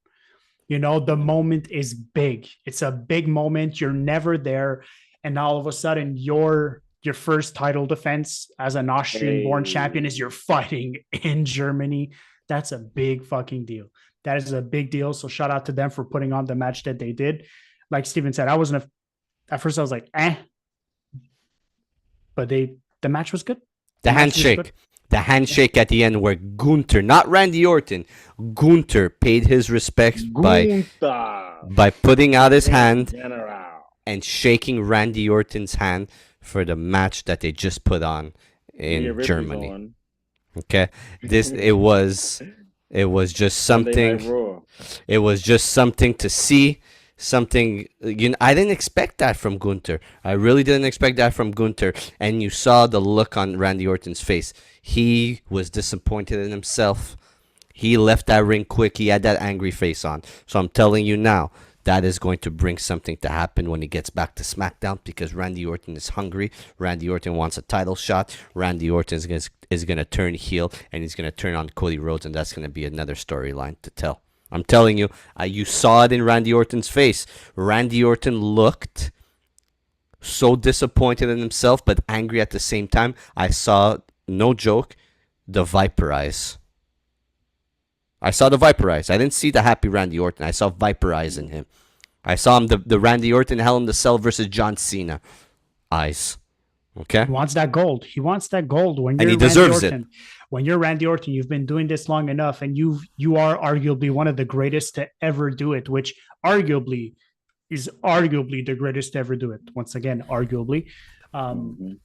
You know, the moment is big. It's a big moment. You're never there. And all of a sudden, your first title defense as an Austrian-born champion is you're fighting in Germany. That's a big fucking deal. That is a big deal. So shout out to them for putting on the match that they did. Like Steven said, at first I was like, but the match was good. The handshake at the end where Gunther, not Randy Orton, Gunther paid his respects by putting out his hand and shaking Randy Orton's hand for the match that they just put on in Germany. Okay, it was just something. It was just something to see. Something, I didn't expect that from Gunther. I really didn't expect that from Gunther. And you saw the look on Randy Orton's face. He was disappointed in himself. He left that ring quick. He had that angry face on. So I'm telling you now, that is going to bring something to happen when he gets back to SmackDown, because Randy Orton is hungry. Randy Orton wants a title shot. Randy Orton is going to turn heel, and he's going to turn on Cody Rhodes, and that's going to be another storyline to tell. I'm telling you, you saw it in Randy Orton's face. Randy Orton looked so disappointed in himself, but angry at the same time. I saw, no joke, the Viper eyes. I saw the Viper eyes. I didn't see the happy Randy Orton. I saw Viper eyes in him. I saw him, the Randy Orton Hell in the Cell versus John Cena eyes. Okay? He wants that gold. He wants that gold. And he deserves it. When you're Randy Orton, you've been doing this long enough, and you are arguably one of the greatest to ever do it, which arguably is the greatest to ever do it. Once again, arguably. You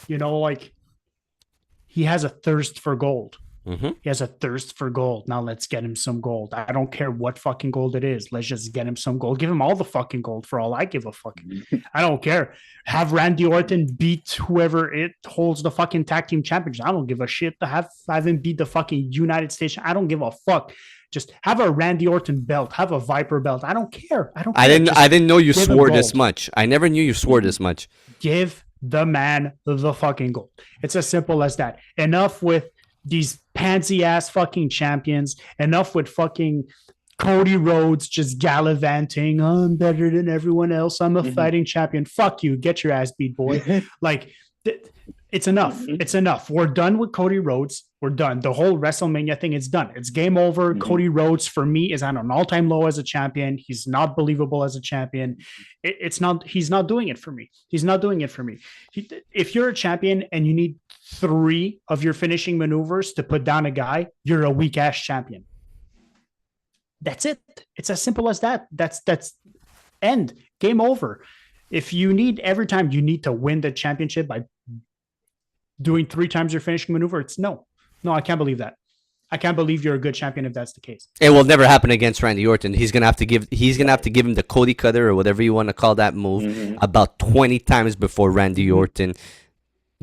know, like, he has a thirst for gold. Mm-hmm. He has a thirst for gold. Now let's get him some gold. I don't care what fucking gold it is. Let's just get him some gold. Give him all the fucking gold for all I give a fuck. I don't care. Have Randy Orton beat whoever it holds the fucking tag team championship. I don't give a shit. To have him beat the fucking United States. I don't give a fuck. Just have a Randy Orton belt. Have a Viper belt. I don't care. I didn't know you swore this much. I never knew you swore this much. Give the man the fucking gold. It's as simple as that. Enough with these pansy ass fucking champions. Enough with fucking Cody Rhodes just gallivanting. Oh, I'm better than everyone else. I'm a fighting champion. Fuck you. Get your ass beat, boy. Like, it's enough. It's enough. We're done with Cody Rhodes. We're done. The whole WrestleMania thing is done. It's game over. Cody Rhodes, for me, is on an all-time low as a champion. He's not believable as a champion. He's not doing it for me. He's not doing it for me. If you're a champion and you need 3 of your finishing maneuvers to put down a guy, you're a weak-ass champion. That's it. It's as simple as that. That's end. Game over. If you need, every time you need to win the championship by doing 3 times your finishing maneuver, it's no, I can't believe that. I can't believe you're a good champion if that's the case. It will never happen against Randy Orton. He's gonna have to give him the Cody Cutter or whatever you want to call that move about 20 times before Randy Orton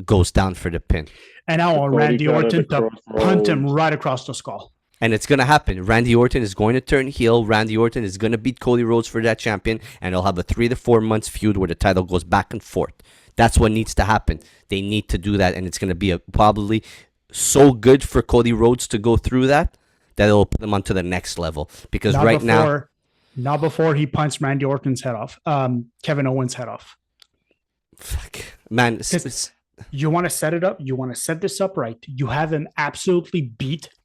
goes down for the pin. And I want Randy Orton to punt him right across the skull. And it's going to happen. Randy Orton is going to turn heel. Randy Orton is going to beat Cody Rhodes for that champion. And they'll have a 3 to 4 months feud where the title goes back and forth. That's what needs to happen. They need to do that. And it's going to be probably so good for Cody Rhodes to go through that it'll put him onto the next level. Because not before he punched Randy Orton's head off. Kevin Owens' head off. Fuck. Man, you want to set it up. You want to set this up right. You have him absolutely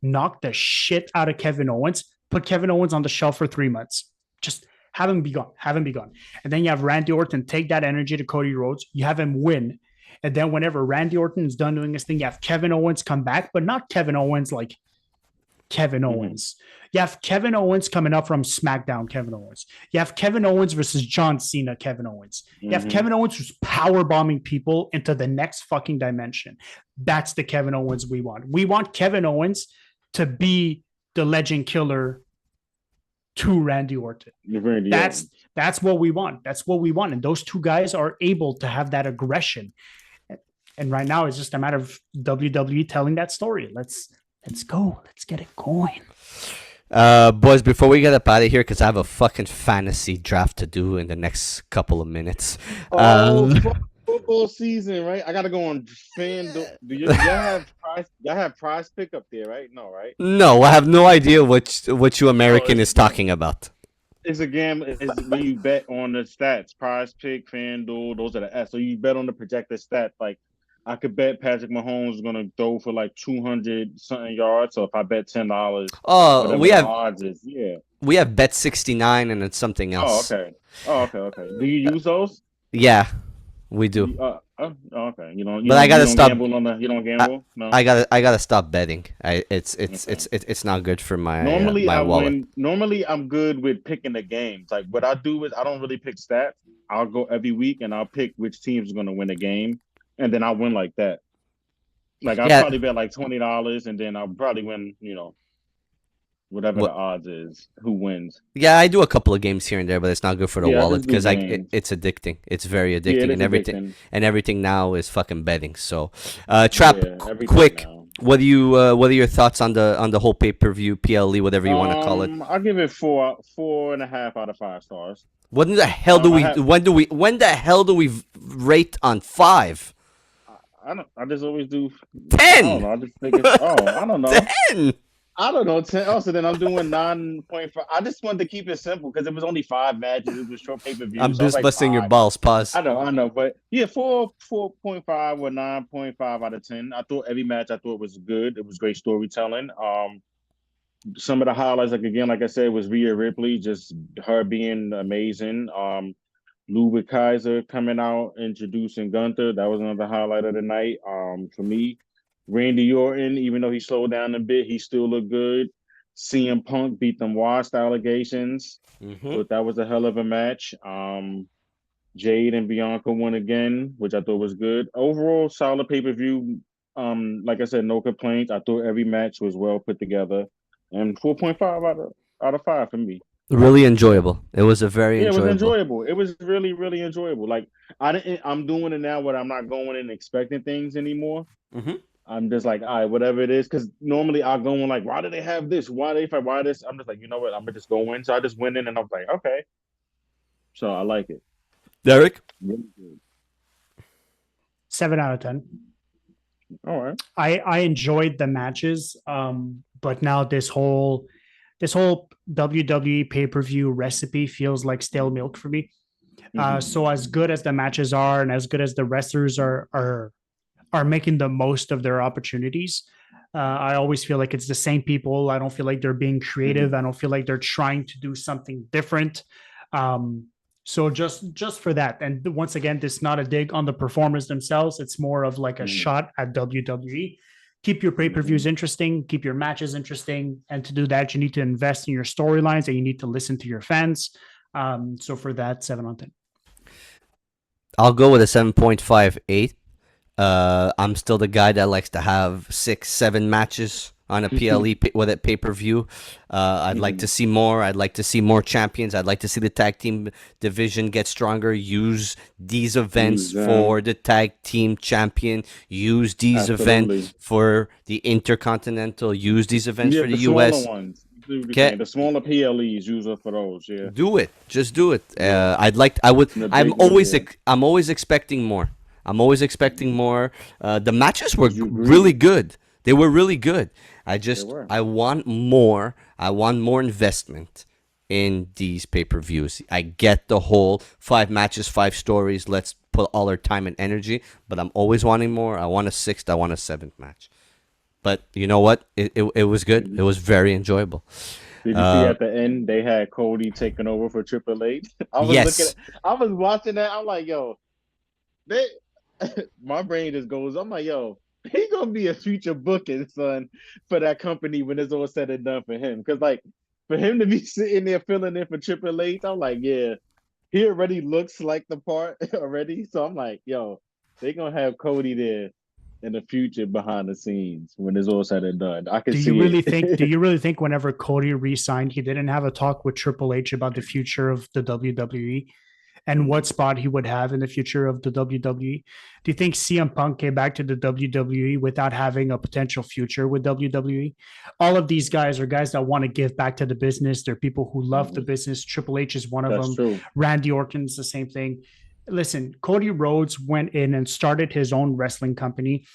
knock the shit out of Kevin Owens. Put Kevin Owens on the shelf for 3 months. Just have him be gone. And then you have Randy Orton take that energy to Cody Rhodes. You have him win. And then whenever Randy Orton is done doing his thing, you have Kevin Owens come back, but not Kevin Owens like Kevin Owens. You have Kevin Owens coming up from SmackDown, Kevin Owens. You have Kevin Owens versus John Cena, Kevin Owens. You have Kevin Owens who's power bombing people into the next fucking dimension. That's the Kevin Owens we want. We want Kevin Owens to be the legend killer to Randy Orton. That's what we want. That's what we want. And those two guys are able to have that aggression. And right now it's just a matter of WWE telling that story. Let's go. Let's get it going. Boys, before we get up out of here, because I have a fucking fantasy draft to do in the next couple of minutes. Football season, right? I gotta go on FanDuel. Do y'all have prize pick up there, right? No, right? No, I have no idea what you American is talking about. It's a gamble. It's when you bet on the stats. Prize pick, FanDuel, those are the S. So you bet on the projected stats. Like I could bet Patrick Mahomes is gonna throw for like 200 something yards. So if I bet $10, we have odds is, we have bet 69 and it's something else. Okay. Do you use those? Yeah, we do. Okay. But I gotta stop. You don't gamble? No. I gotta stop betting. It's not good for my my wallet. Normally I'm good with picking the games. Like what I do is I don't really pick stats. I'll go every week and I'll pick which team's gonna win a game, and then I'll win like that. Like I'll probably bet like $20, and then I'll probably win. Whatever the odds is, who wins. Yeah, I do a couple of games here and there, but it's not good for the wallet because it's addicting. It's very addicting, and everything now is fucking betting. So, Trap, quick. Now. What are your thoughts on the whole pay-per-view, PLE, whatever you want to call it? I'll give it 4.5 out of 5 stars. When the hell do we rate on 5? I just always do 10. I don't know. I just think it's, I don't know. 10. I don't know. 10. Oh, so then I'm doing 9.5. I just wanted to keep it simple because it was only 5 matches. It was short pay-per-view. I'm just busting your balls. Pause. I know. But yeah, 4.5 or 9.5 out of 10. I thought every match was good. It was great storytelling. Some of the highlights, like I said, was Rhea Ripley, just her being amazing. Ludwig Kaiser coming out, introducing Gunther. That was another highlight of the night. For me. Randy Orton, even though he slowed down a bit, he still looked good. CM Punk beat them washed allegations. But that was a hell of a match. Jade and Bianca won again, which I thought was good. Overall, solid pay-per-view. Like I said, no complaints. I thought every match was well put together. And 4.5 out of 5 for me. Really enjoyable. It was a very enjoyable. It was enjoyable. It was really, really enjoyable. Like I'm doing it now where I'm not going and expecting things anymore. I'm just like, all right, whatever it is. Because normally I'll go in like, why do they have this? Why this? I'm just like, you know what? I'm going to just go in. So I just went in and I was like, okay. So I like it. Derek? Really good. 7 out of 10. All right. I enjoyed the matches. But now this whole WWE pay-per-view recipe feels like stale milk for me. So as good as the matches are and as good as the wrestlers are making the most of their opportunities, I always feel like it's the same people. I don't feel like they're being creative. I don't feel like they're trying to do something different. So just for that, and once again, this is not a dig on the performers themselves. It's more of like a shot at WWE. Keep your pay-per-views interesting, keep your matches interesting, and to do that, you need to invest in your storylines and you need to listen to your fans. So for that, 7 on 10. I'll go with a 7.58. I'm still the guy that likes to have 6-7 matches on a PLE with a pay-per-view. I'd like to see more. I'd like to see more champions. I'd like to see the tag team division get stronger. Use these events for the tag team champion. Use these events for the Intercontinental. Use these events for the US. The smaller PLEs, use it for those. Yeah. Do it. Just do it. I'm always expecting more. The matches were really good. They were really good. I want more. I want more investment in these pay-per-views. I get the whole 5 matches, 5 stories. Let's put all our time and energy. But I'm always wanting more. I want a 6th. I want a 7th match. But you know what? It was good. It was very enjoyable. Did you see at the end they had Cody taking over for Triple H? I was watching that. I'm like, yo, my brain just goes, I'm like, yo, he gonna be a future booking son for that company when it's all said and done for him. Cause like for him to be sitting there filling in for Triple H, I'm like, yeah, he already looks like the part already. So I'm like, yo, they gonna have Cody there in the future behind the scenes when it's all said and done. I can Do you see really think? Do it. you really think whenever Cody re-signed, he didn't have a talk with Triple H about the future of the WWE and what spot he would have in the future of the WWE? Do you think CM Punk came back to the WWE without having a potential future with WWE? All of these guys are guys that want to give back to the business. They're people who love the business. Triple H is one of That's them. true. Randy Orton's the same thing. Listen, Cody Rhodes went in and started his own wrestling company,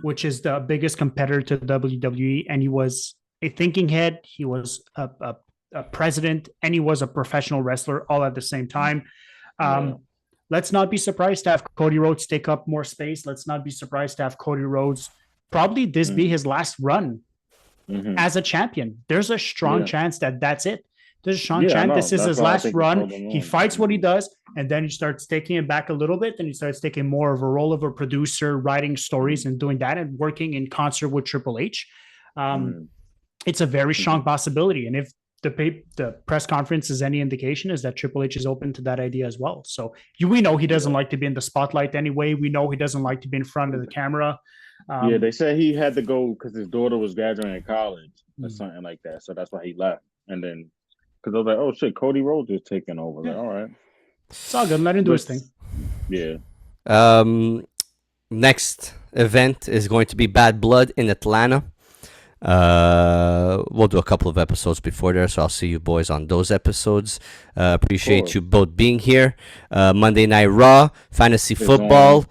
which is the biggest competitor to WWE, and he was a thinking head. He was a president, and he was a professional wrestler all at the same time. Yeah. Let's not be surprised to have Cody Rhodes take up more space. Let's not be surprised to have Cody Rhodes probably this be his last run as a champion. There's a strong chance that that's it. There's a strong chance this is his last run. He fights what he does, and then he starts taking it back a little bit. Then he starts taking more of a role of a producer, writing stories and doing that and working in concert with Triple H. It's a very strong possibility. And if the press conference is any indication, is that Triple H is open to that idea as well. So we know he doesn't like to be in the spotlight anyway. We know he doesn't like to be in front of the camera. Yeah, they said he had to go because his daughter was graduating college or something like that. So that's why he left. And then because I was like, oh shit, Cody Rhodes is taking over. Like, all right. It's all good. Let him do his thing. Yeah. Next event is going to be Bad Blood in Atlanta. We'll do a couple of episodes before there, so I'll see you boys on those episodes. Appreciate you both being here. Monday Night Raw, fantasy football.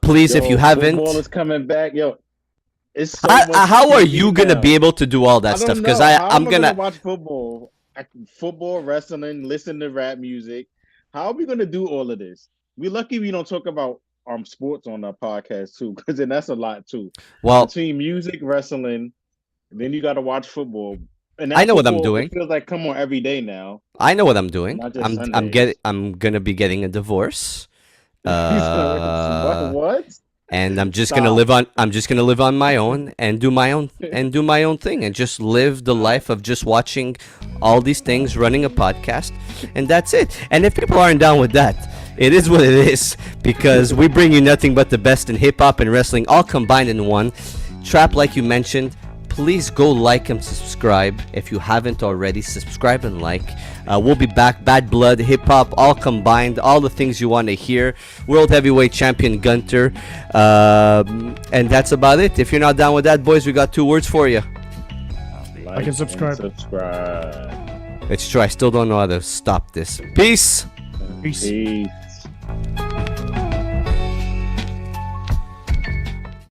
Please, if you haven't, football is coming back, yo. It's so how are you gonna be able to do all that stuff? Because I'm gonna watch football, wrestling, listen to rap music. How are we gonna do all of this? We lucky we don't talk about sports on our podcast too, because then that's a lot too. Well, between music, wrestling, then you got to watch football. And I know what I'm doing. It feels like come on every day now. I know what I'm doing. I'm gonna be getting a divorce. What? And I'm just gonna live on my own and do my own thing and just live the life of just watching all these things, running a podcast, and that's it. And if people aren't down with that, it is what it is, because we bring you nothing but the best in hip hop and wrestling all combined in one. Trap, like you mentioned, please go like and subscribe if you haven't already. Subscribe and like. We'll be back. Bad Blood, hip hop, all combined, all the things you want to hear. World Heavyweight Champion Gunter, and that's about it. If you're not down with that, boys, we got 2 words for you. Like and subscribe. It's true. I still don't know how to stop this. Peace. Peace.